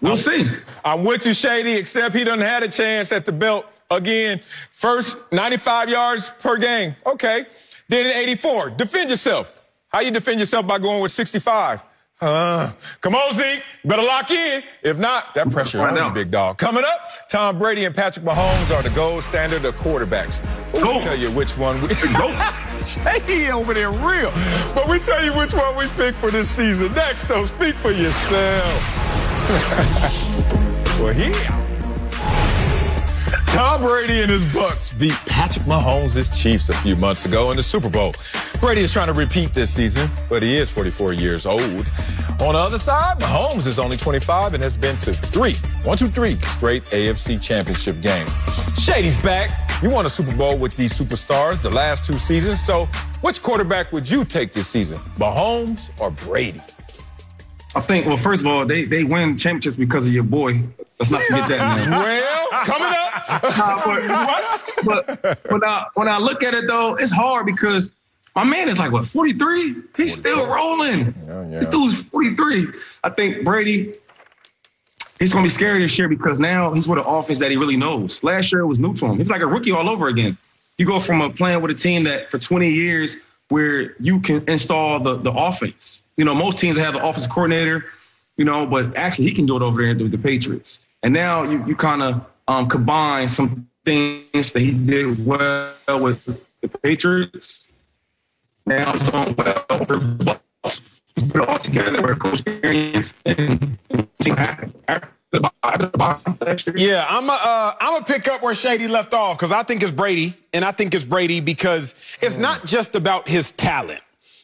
We'll see. I'm with you, Shady, except he done had a chance at the belt. Again, first 95 yards per game. Okay. Then 84. Defend yourself. How you defend yourself? By going with 65. Come on, Zeke. You better lock in. If not, that pressure on you, big dog. Coming up, Tom Brady and Patrick Mahomes are the gold standard of quarterbacks. We'll tell you which one we Shady over there real. But we tell you which one we pick for this season next, so speak for yourself. Well, here. Tom Brady and his Bucs beat Patrick Mahomes' Chiefs a few months ago in the Super Bowl. Brady is trying to repeat this season, but he is 44 years old. On the other side, Mahomes is only 25 and has been to three straight AFC championship games. Shady's back. You won a Super Bowl with these superstars the last 2 seasons, so which quarterback would you take this season, Mahomes or Brady? I think, well, first of all, they win championships because of your boy. Let's not forget that, man. Well, coming up. But when I look at it, though, it's hard because my man is like, what, 43? He's still rolling. Yeah. This dude's 43. I think Brady, he's going to be scary this year because now he's with an offense that he really knows. Last year it was new to him. He was like a rookie all over again. You go from playing with a team that for 20 years where you can install the offense. You know, most teams have an offensive coordinator, you know, but actually he can do it over there with the Patriots. And now you kind of combine some things that he did well with the Patriots. Now it's going well for the Bucs. Put it all together where coach experience and see what happened. Yeah, I'm a pick up where Shady left off because I think it's Brady, and I think it's Brady because it's not just about his talent.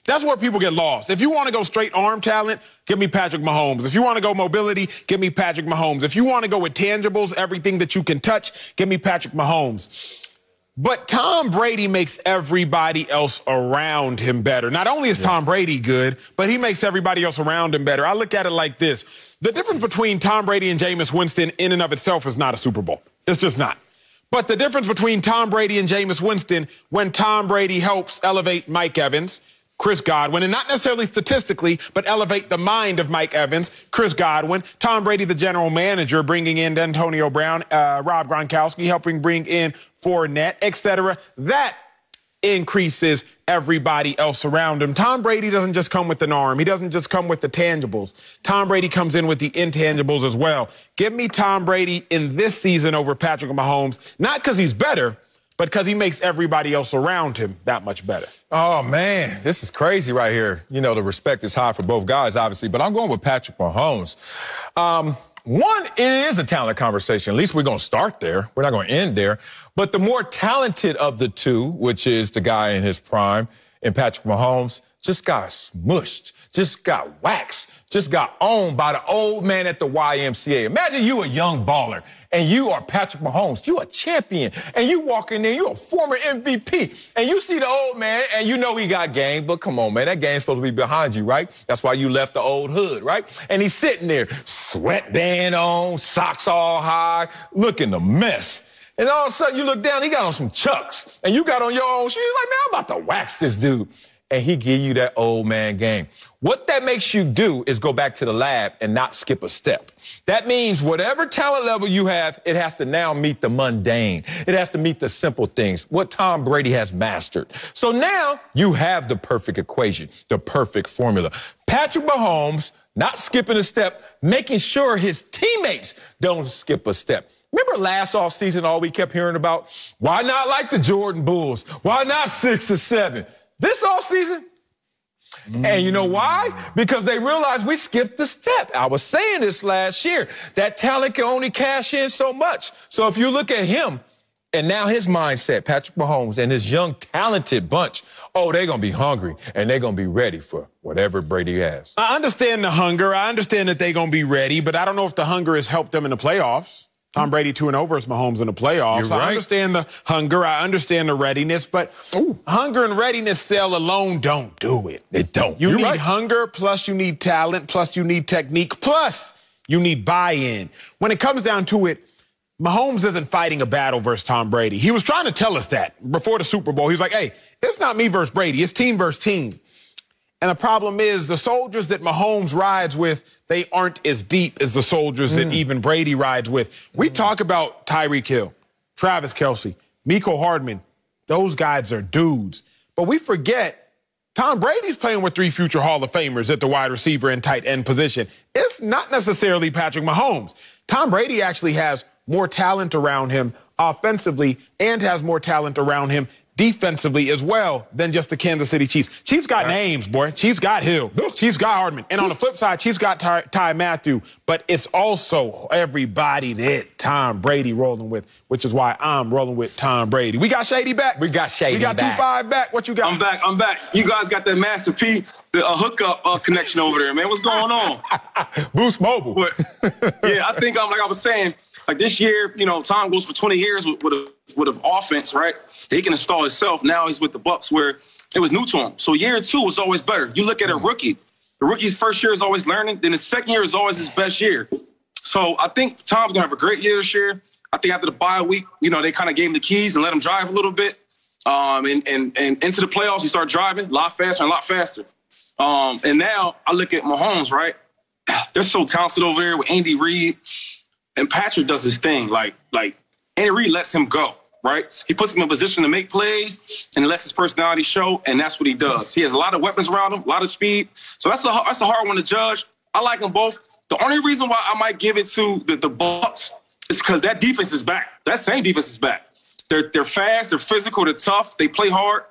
That's where people get lost. If you want to go straight arm talent, give me Patrick Mahomes. If you want to go mobility, give me Patrick Mahomes. If you want to go with tangibles, everything that you can touch, give me Patrick Mahomes. But Tom Brady makes everybody else around him better. Not only is Tom Brady good, but he makes everybody else around him better. I look at it like this. The difference between Tom Brady and Jameis Winston in and of itself is not a Super Bowl. It's just not. But the difference between Tom Brady and Jameis Winston, when Tom Brady helps elevate Mike Evans, Chris Godwin, and not necessarily statistically, but elevate the mind of Mike Evans, Chris Godwin, Tom Brady, the general manager, bringing in Antonio Brown, Rob Gronkowski, helping bring in Fournette, etc. That increases everybody else around him. Tom Brady doesn't just come with an arm. He doesn't just come with the tangibles. Tom Brady comes in with the intangibles as well. Give me Tom Brady in this season over Patrick Mahomes, not because he's better, but because he makes everybody else around him that much better. Oh, man, this is crazy right here. You know, the respect is high for both guys, obviously, but I'm going with Patrick Mahomes. One, it is a talent conversation. At least we're going to start there. We're not going to end there. But the more talented of the two, which is the guy in his prime, and Patrick Mahomes, just got smushed, just got waxed, just got owned by the old man at the YMCA. Imagine you a young baller, and you are Patrick Mahomes. You a champion, and you walk in there, you a former MVP, and you see the old man, and you know he got game, but come on, man, that game's supposed to be behind you, right? That's why you left the old hood, right? And he's sitting there, sweatband on, socks all high, looking a mess. And all of a sudden, you look down, he got on some Chucks, and you got on your own shoes. Like, man, I'm about to wax this dude. And he give you that old man game. What that makes you do is go back to the lab and not skip a step. That means whatever talent level you have, it has to now meet the mundane. It has to meet the simple things, what Tom Brady has mastered. So now you have the perfect equation, the perfect formula. Patrick Mahomes not skipping a step, making sure his teammates don't skip a step. Remember last offseason, all we kept hearing about? Why not like the Jordan Bulls? Why not 6 or 7? This offseason, and you know why? Because they realized we skipped the step. I was saying this last year. That talent can only cash in so much. So if you look at him and now his mindset, Patrick Mahomes and his young, talented bunch, oh, they're going to be hungry and they're going to be ready for whatever Brady has. I understand the hunger. I understand that they're going to be ready, but I don't know if the hunger has helped them in the playoffs. Tom Brady 2-0 versus Mahomes in the playoffs. Right. I understand the hunger. I understand the readiness, but hunger and readiness still alone don't do it. It don't. You need hunger, plus you need talent, plus you need technique, plus you need buy-in. When it comes down to it, Mahomes isn't fighting a battle versus Tom Brady. He was trying to tell us that before the Super Bowl. He was like, hey, it's not me versus Brady. It's team versus team. And the problem is the soldiers that Mahomes rides with, they aren't as deep as the soldiers that even Brady rides with. We talk about Tyreek Hill, Travis Kelce, Mecole Hardman. Those guys are dudes. But we forget Tom Brady's playing with 3 future Hall of Famers at the wide receiver and tight end position. It's not necessarily Patrick Mahomes. Tom Brady actually has more talent around him offensively and has more talent around him defensively as well than just the Kansas City Chiefs. Chiefs got names, boy. Chiefs got Hill. Chiefs got Hardman. And on the flip side, Chiefs got Ty Matthew. But it's also everybody that Tom Brady rolling with, which is why I'm rolling with Tom Brady. We got Shady back. We got Shady back. We got 2-5 back. What you got? I'm back. You guys got that Master P, the hookup connection over there, man. What's going on? Boost Mobile. But, yeah, I think, like I was saying, like this year, you know, Tom goes for 20 years with an offense, right? He can install himself. Now he's with the Bucs where it was new to him. So year 2 was always better. You look at a rookie. The rookie's first year is always learning. Then his second year is always his best year. So I think Tom's going to have a great year this year. I think after the bye week, you know, they kind of gave him the keys and let him drive a little bit. And into the playoffs, he started driving a lot faster and a lot faster. And now I look at Mahomes, right? They're so talented over there with Andy Reid. And Patrick does his thing. Like Andy Reid lets him go, right? He puts him in a position to make plays and lets his personality show, and that's what he does. He has a lot of weapons around him, a lot of speed. So that's a hard one to judge. I like them both. The only reason why I might give it to the Bucs is because that defense is back. That same defense is back. They're fast, they're physical, they're tough, they play hard.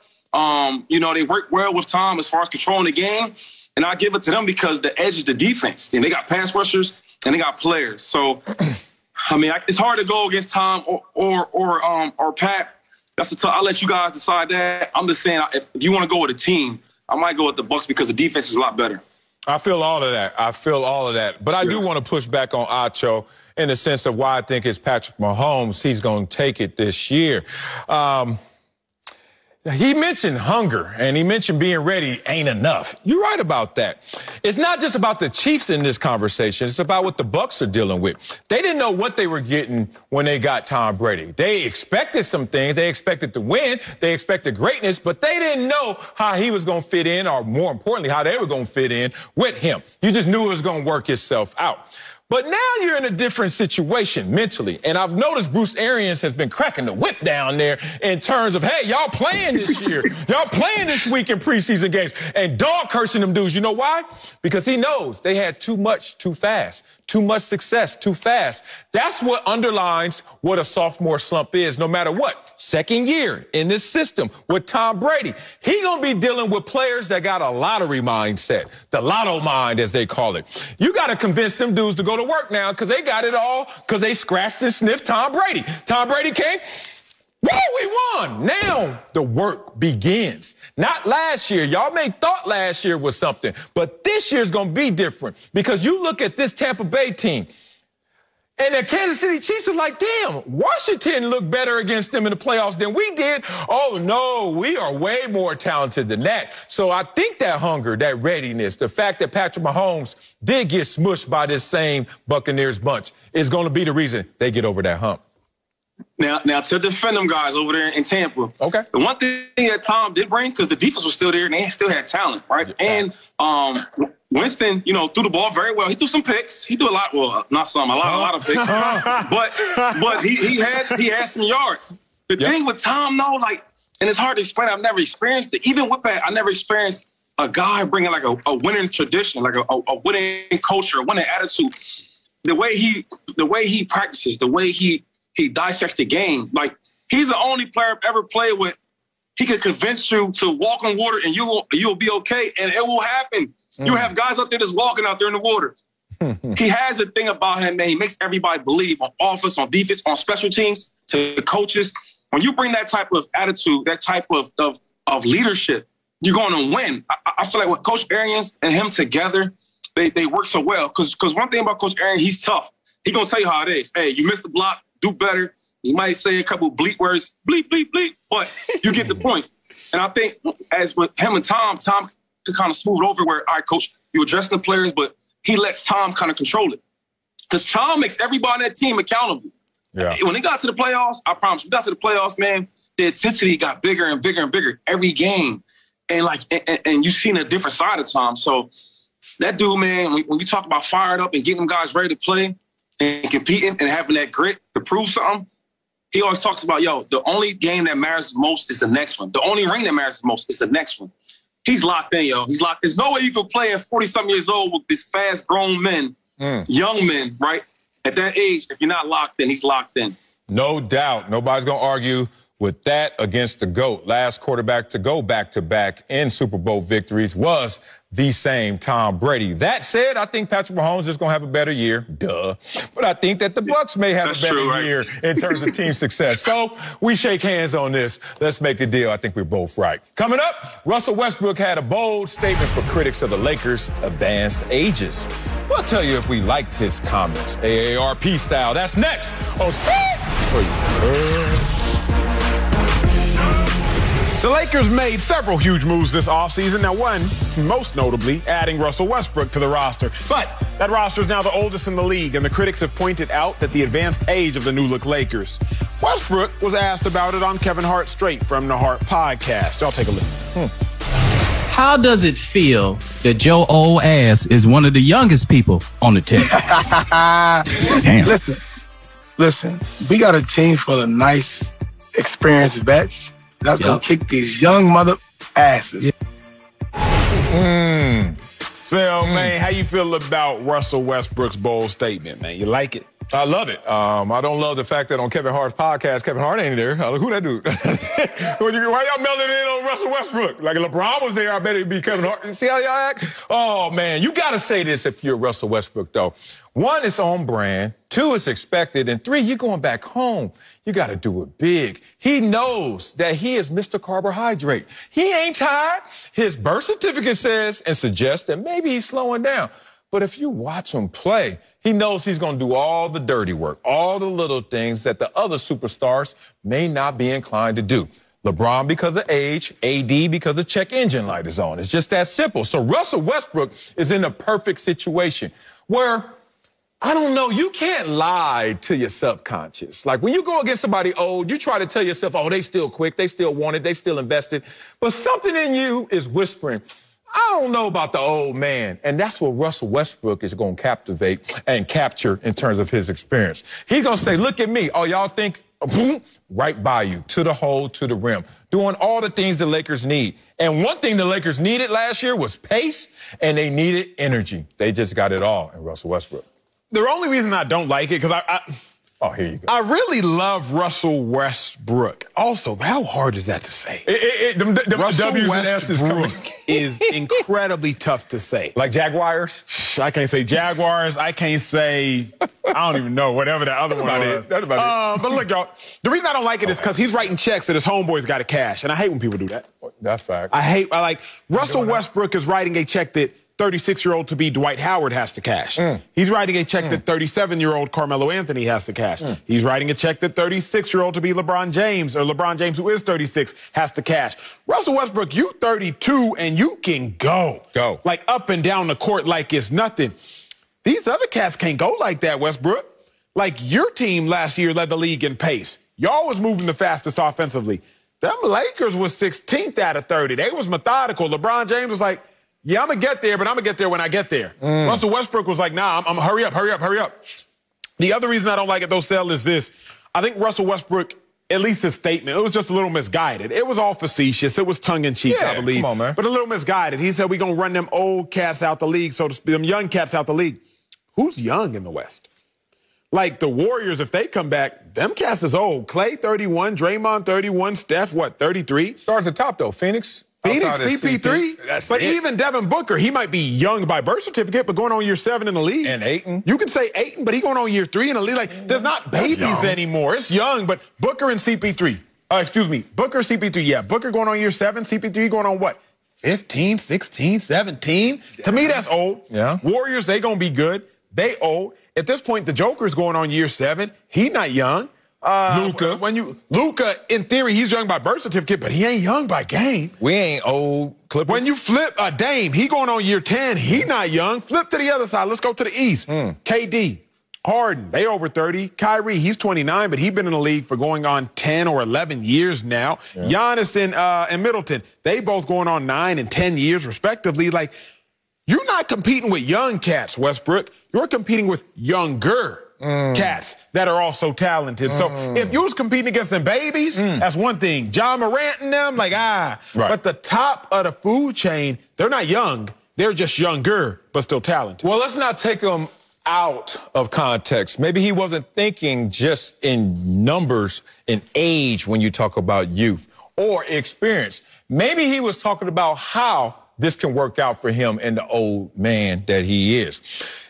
You know, they work well with Tom as far as controlling the game. And I give it to them because the edge is the defense. And they got pass rushers and they got players. So, I mean, it's hard to go against Tom or Pat. I'll let you guys decide that. I'm just saying, if you want to go with a team, I might go with the Bucs because the defense is a lot better. I feel all of that. But I do want to push back on Acho in the sense of why I think it's Patrick Mahomes. He's going to take it this year. He mentioned hunger, and he mentioned being ready ain't enough. You're right about that. It's not just about the Chiefs in this conversation. It's about what the Bucs are dealing with. They didn't know what they were getting when they got Tom Brady. They expected some things. They expected to win. They expected greatness, but they didn't know how he was going to fit in, or more importantly, how they were going to fit in with him. You just knew it was going to work itself out. But now you're in a different situation mentally. And I've noticed Bruce Arians has been cracking the whip down there in terms of, hey, y'all playing this year. Y'all playing this week in preseason games. And dog cursing them dudes. You know why? Because he knows they had too much too fast. Too much success too fast. That's what underlines what a sophomore slump is, no matter what. Second year in this system with Tom Brady. He gonna be dealing with players that got a lottery mindset, the lotto mind, as they call it. You gotta convince them dudes to go to work now because they got it all because they scratched and sniffed Tom Brady. Tom Brady came. Woo, we won. Now the work begins. Not last year. Y'all may thought last year was something, but this year's going to be different because you look at this Tampa Bay team and the Kansas City Chiefs are like, damn, Washington looked better against them in the playoffs than we did. Oh, no, we are way more talented than that. So I think that hunger, that readiness, the fact that Patrick Mahomes did get smushed by this same Buccaneers bunch is going to be the reason they get over that hump. Now to defend them guys over there in Tampa. Okay. The one thing that Tom did bring, because the defense was still there and they still had talent, right? Yeah. And Winston, you know, threw the ball very well. He threw some picks. He threw a lot. Well, not some, a lot of picks. but he had some yards. The thing with Tom, though, like, and it's hard to explain. I've never experienced it. Even with that, I never experienced a guy bringing like a winning tradition, like a winning culture, a winning attitude. The way he practices, the way he dissects the game. Like, he's the only player I've ever played with. He could convince you to walk on water and you'll be okay, and it will happen. You have guys out there that's walking out there in the water. He has a thing about him, man. He makes everybody believe on offense, on defense, on special teams, to the coaches. When you bring that type of attitude, that type of leadership, you're going to win. I feel like with Coach Arians and him together, they work so well. Because one thing about Coach Arians, he's tough. He's going to tell you how it is. Hey, you missed the block. Do better. You might say a couple bleep words, bleep, bleep, bleep, but you get the point. And I think as with him and Tom could kind of smooth over where, all right, coach, you address the players, but he lets Tom kind of control it. Because Tom makes everybody on that team accountable. Yeah. When they got to the playoffs, I promise you, got to the playoffs, man, the intensity got bigger and bigger and bigger every game. And and you've seen a different side of Tom. So that dude, man, when you talk about fired up and getting them guys ready to play, and competing and having that grit to prove something, he always talks about, the only game that matters the most is the next one. The only ring that matters the most is the next one. He's locked in, yo. He's locked. There's no way you could play at 40-something years old with these fast-grown men, young men, right? At that age, if you're not locked in, he's locked in. No doubt. Nobody's going to argue with that against the GOAT. Last quarterback to go back-to-back in Super Bowl victories was the same Tom Brady. That said, I think Patrick Mahomes is going to have a better year. Duh. But I think that the Bucs may have a better year in terms of team success. So we shake hands on this. Let's make a deal. I think we're both right. Coming up, Russell Westbrook had a bold statement for critics of the Lakers' advanced ages. We'll tell you if we liked his comments. AARP style. That's next on Speed for You. The Lakers made several huge moves this offseason. Now, one, most notably, adding Russell Westbrook to the roster. But that roster is now the oldest in the league, and the critics have pointed out that the advanced age of the new-look Lakers. Westbrook was asked about it on Kevin Hart Straight from the Hart podcast. Y'all take a listen. How does it feel that your old ass is one of the youngest people on the team? Damn. Listen, we got a team full of nice, experienced vets that's going to kick these young mother asses. So, man, how you feel about Russell Westbrook's bold statement, man? You like it? I love it. I don't love the fact that on Kevin Hart's podcast, Kevin Hart ain't there. Who that dude? Why y'all melding in on Russell Westbrook? Like, if LeBron was there, I bet it'd be Kevin Hart. See how y'all act? Oh, man, you got to say this if you're Russell Westbrook, though. One, it's on brand. Two, it's expected. And three, you're going back home. You got to do it big. He knows that he is Mr. Carbohydrate. He ain't tired. His birth certificate says and suggests that maybe he's slowing down. But if you watch him play, he knows he's going to do all the dirty work, all the little things that the other superstars may not be inclined to do. LeBron because of age, AD because the check engine light is on. It's just that simple. So Russell Westbrook is in a perfect situation where, I don't know, you can't lie to your subconscious. Like when you go against somebody old, you try to tell yourself, oh, they still quick, they still want it, they still invested. But something in you is whispering, I don't know about the old man. And that's what Russell Westbrook is going to captivate and capture in terms of his experience. He's going to say, look at me. Oh, y'all think, right by you, to the hole, to the rim, doing all the things the Lakers need. And one thing the Lakers needed last year was pace, and they needed energy. They just got it all in Russell Westbrook. The only reason I don't like it, because oh, here you go. I really love Russell Westbrook. Also, how hard is that to say? Russell Westbrook is incredibly tough to say. Like Jaguars? I can't say Jaguars. I can't say, I don't even know, whatever that other one is. That's about it. But look, y'all, the reason I don't like it is because he's writing checks that his homeboys got to cash. And I hate when people do that. That's fact. I like, Russell Westbrook is writing a check that 36-year-old to be Dwight Howard has to cash. He's writing a check that 37-year-old Carmelo Anthony has to cash. He's writing a check that 36-year-old to be LeBron James, or LeBron James, who is 36, has to cash. Russell Westbrook, you 32 and you can go. Like up and down the court like it's nothing. These other cats can't go like that, Westbrook. Like your team last year led the league in pace. Y'all was moving the fastest offensively. Them Lakers was 16th out of 30. They was methodical. LeBron James was like, yeah, I'm going to get there, but I'm going to get there when I get there. Russell Westbrook was like, nah, I'm hurry up. The other reason I don't like it, though, Sel, is this. I think Russell Westbrook, at least his statement, it was just a little misguided. It was all facetious. It was tongue-in-cheek, I believe. Come on, man. But a little misguided. He said, we're going to run them old cats out the league, so to speak, them young cats out the league. Who's young in the West? Like the Warriors, if they come back, them cats is old. Clay, 31, Draymond, 31, Steph, 33? Start at the top, though. Phoenix, CP3, but even Devin Booker, he might be young by birth certificate, but going on year 7 in the league. And Ayton. You can say Ayton, but he going on year 3 in the league. Like, there's not babies anymore. It's young, but Booker and CP3. Booker, CP3, yeah. Booker going on year 7, CP3 going on what? 15, 16, 17? To me, that's old. Yeah. Warriors, they going to be good. They old. At this point, the Joker's going on year 7. He not young. Luka, in theory, he's young by birth certificate, but he ain't young by game. We ain't old Clippers. When you flip Dame, he going on year 10. He not young. Flip to the other side. Let's go to the East. KD, Harden, they over 30. Kyrie, he's 29, but he's been in the league for going on 10 or 11 years now. Giannis and Middleton, they both going on 9 and 10 years respectively. Like, you're not competing with young cats, Westbrook. You're competing with younger cats that are also talented. So if you was competing against them babies, that's one thing. John Morant and them, like, But the top of the food chain, they're not young. They're just younger, but still talented. Well, let's not take them out of context. Maybe he wasn't thinking just in numbers and age when you talk about youth or experience. Maybe he was talking about how this can work out for him and the old man that he is.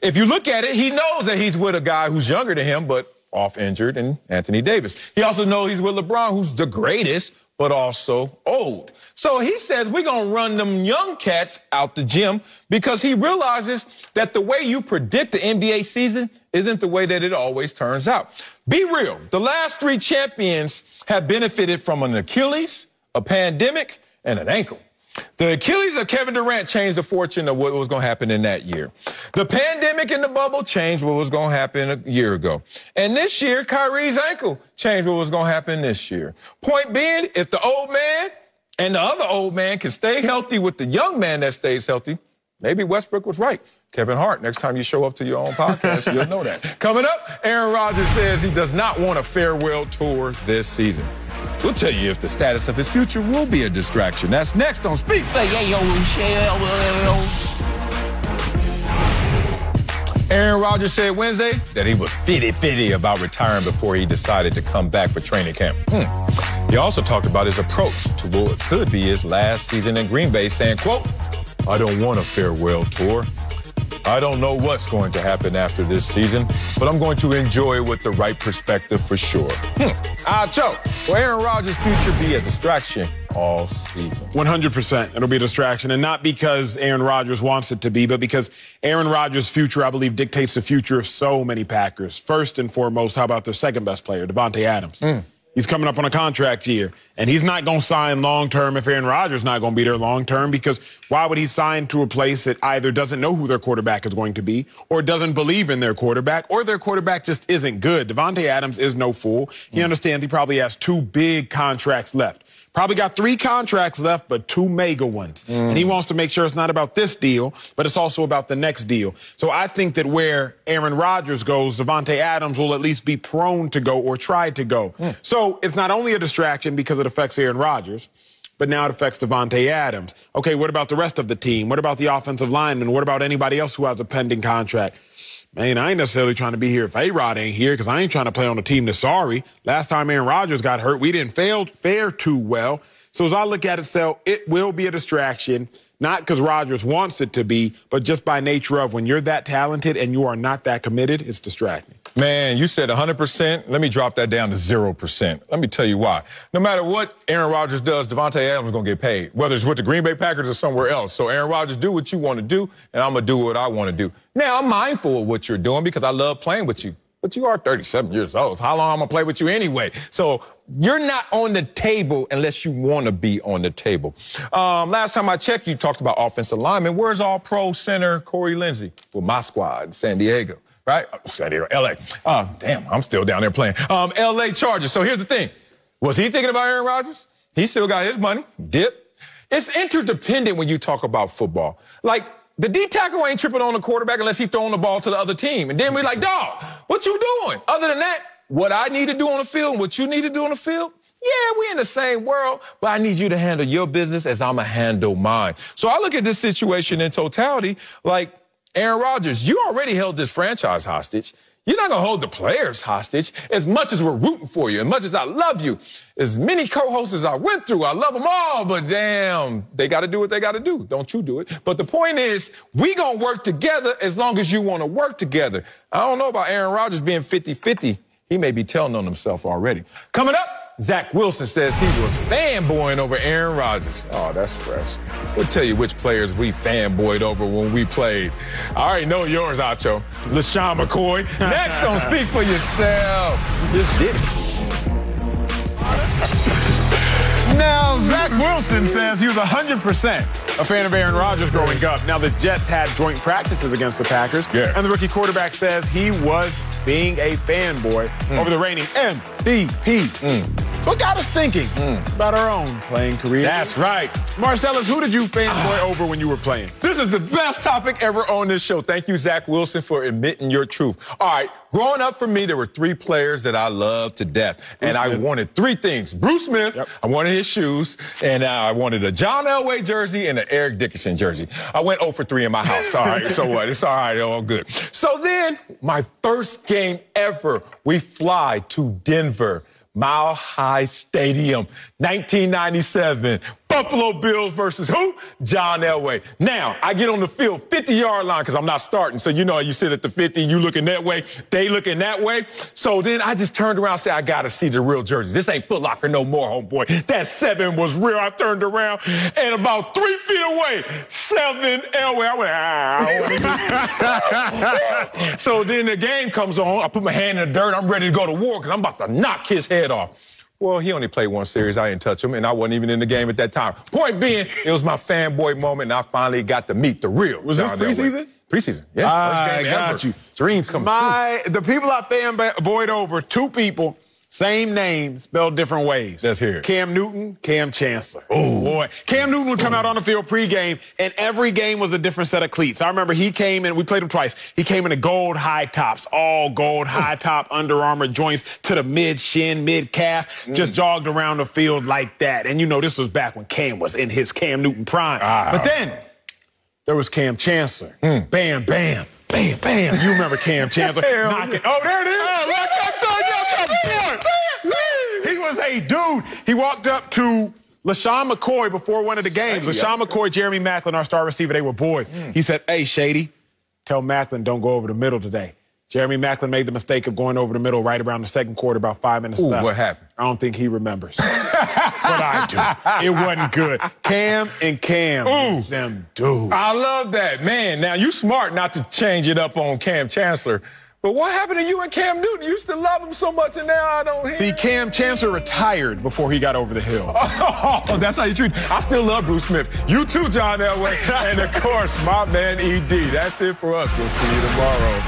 If you look at it, he knows that he's with a guy who's younger than him, but off injured, and Anthony Davis. He also knows he's with LeBron, who's the greatest, but also old. So he says we're going to run them young cats out the gym because he realizes that the way you predict the NBA season isn't the way that it always turns out. Be real. The last 3 champions have benefited from an Achilles, a pandemic, and an ankle. The Achilles of Kevin Durant changed the fortune of what was going to happen in that year. The pandemic and the bubble changed what was going to happen a year ago. And this year, Kyrie's ankle changed what was going to happen this year. Point being, if the old man and the other old man can stay healthy with the young man that stays healthy, maybe Westbrook was right. Kevin Hart, next time you show up to your own podcast, you'll know that. Coming up, Aaron Rodgers says he does not want a farewell tour this season. We'll tell you if the status of his future will be a distraction. That's next on Speak. Aaron Rodgers said Wednesday that he was fitty-fitty about retiring before he decided to come back for training camp. He also talked about his approach to what could be his last season in Green Bay, saying, quote, "I don't want a farewell tour. I don't know what's going to happen after this season, but I'm going to enjoy it with the right perspective for sure." Acho, will Aaron Rodgers' future be a distraction all season? 100%. It'll be a distraction, and not because Aaron Rodgers wants it to be, but because Aaron Rodgers' future, I believe, dictates the future of so many Packers. First and foremost, how about their second best player, Davante Adams? He's coming up on a contract year, and he's not going to sign long-term if Aaron Rodgers is not going to be there long-term, because why would he sign to a place that either doesn't know who their quarterback is going to be or doesn't believe in their quarterback or their quarterback just isn't good? Davante Adams is no fool. He understands he probably has 2 big contracts left. Probably got 3 contracts left, but 2 mega ones. And he wants to make sure it's not about this deal, but it's also about the next deal. So I think that where Aaron Rodgers goes, Davante Adams will at least be prone to go or try to go. So it's not only a distraction because it affects Aaron Rodgers, but now it affects Davante Adams. Okay, what about the rest of the team? What about the offensive linemen? What about anybody else who has a pending contract? Man, I ain't necessarily trying to be here if A-Rod ain't here because I ain't trying to play on a team that's sorry. Last time Aaron Rodgers got hurt, we didn't fare too well. So as I look at it, so it will be a distraction, not because Rodgers wants it to be, but just by nature of when you're that talented and you are not that committed, it's distracting. Man, you said 100%. Let me drop that down to 0%. Let me tell you why. No matter what Aaron Rodgers does, Davante Adams is going to get paid, whether it's with the Green Bay Packers or somewhere else. So, Aaron Rodgers, do what you want to do, and I'm going to do what I want to do. Now, I'm mindful of what you're doing because I love playing with you. But you are 37 years old. So how long am I going to play with you anyway? So you're not on the table unless you want to be on the table. Last time I checked, you talked about offensive linemen. Where's all-pro center Corey Lindsey? Well, my squad, San Diego. Right? San Diego, L.A. Damn, I'm still down there playing. L.A. Chargers. So here's the thing. Was he thinking about Aaron Rodgers? He still got his money. Dip. It's interdependent when you talk about football. Like, the D-tackle ain't tripping on the quarterback unless he's throwing the ball to the other team. And then we're like, dog, what you doing? Other than that, what I need to do on the field and what you need to do on the field, yeah, we in the same world, but I need you to handle your business as I'm going to handle mine. So I look at this situation in totality like, Aaron Rodgers, you already held this franchise hostage. You're not going to hold the players hostage. As much as we're rooting for you, as much as I love you, as many co-hosts as I went through, I love them all, but damn, they got to do what they got to do. Don't you do it. But the point is, we going to work together as long as you want to work together. I don't know about Aaron Rodgers being 50-50. He may be telling on himself already. Coming up, Zach Wilson says he was fanboying over Aaron Rodgers. Oh, that's fresh. We'll tell you which players we fanboyed over when we played. I already know yours, Acho. LaShawn McCoy. Next on Speak for Yourself. You just did it. Now, Zach Wilson says he was 100% a fan of Aaron Rodgers growing up. Now, the Jets had joint practices against the Packers, and the rookie quarterback says he was being a fanboy over the reigning MVP. What got us thinking about our own playing career? That's right. Marcellus, who did you fanboy over when you were playing? This is the best topic ever on this show. Thank you, Zach Wilson, for admitting your truth. All right, growing up for me, there were 3 players that I loved to death. And I wanted 3 things. Bruce Smith, I wanted his shoes, and I wanted a John Elway jersey and an Eric Dickerson jersey. I went 0 for 3 in my house. All right, so what? It's all right, all good. So then, my first game ever, we fly to Denver. Mile High Stadium, 1997. Buffalo Bills versus who? John Elway. Now, I get on the field, 50-yard line, because I'm not starting. So, you know, you sit at the 50, you looking that way, they looking that way. So then I just turned around and said, I got to see the real jerseys. This ain't Foot Locker no more, homeboy. That 7 was real. I turned around, and about 3 feet away, 7 Elway. I went, So then the game comes on. I put my hand in the dirt. I'm ready to go to war because I'm about to knock his head off. Well, he only played 1 series. I didn't touch him, and I wasn't even in the game at that time. Point being, it was my fanboy moment, and I finally got to meet the real. Was this preseason? Preseason, yeah. First game got ever. you. Dreams come true. The people I fanboyed over, 2 people, same name, spelled different ways. Let's hear it. Cam Newton, Cam Chancellor. Oh, boy. Cam Newton would come out on the field pregame, and every game was a different set of cleats. I remember he came in, we played him twice. He came in the gold high tops, all gold high top Under Armour joints to the mid-shin, mid-calf, just jogged around the field like that. And you know, this was back when Cam was in his Cam Newton prime. But then there was Cam Chancellor. Bam, bam, bam, bam. You remember Cam Chancellor knocking. Oh, there it is. He was a dude. He walked up to LaShawn McCoy before one of the games. LaShawn McCoy, Jeremy Maclin, our star receiver, they were boys. He said, hey, Shady, tell Maclin don't go over the middle today. Jeremy Maclin made the mistake of going over the middle right around the second quarter, about 5 minutes left. What happened? I don't think he remembers. But I do. It wasn't good. Cam and Cam, them dudes. I love that. Man, now you smart not to change it up on Cam Chancellor. But what happened to you and Cam Newton? You used to love him so much, and now I don't hear. See, Cam Chancellor retired before he got over the hill. Oh, that's how you treat him. I still love Bruce Smith. You too, John Elway. And, of course, my man, E.D. That's it for us. We'll see you tomorrow.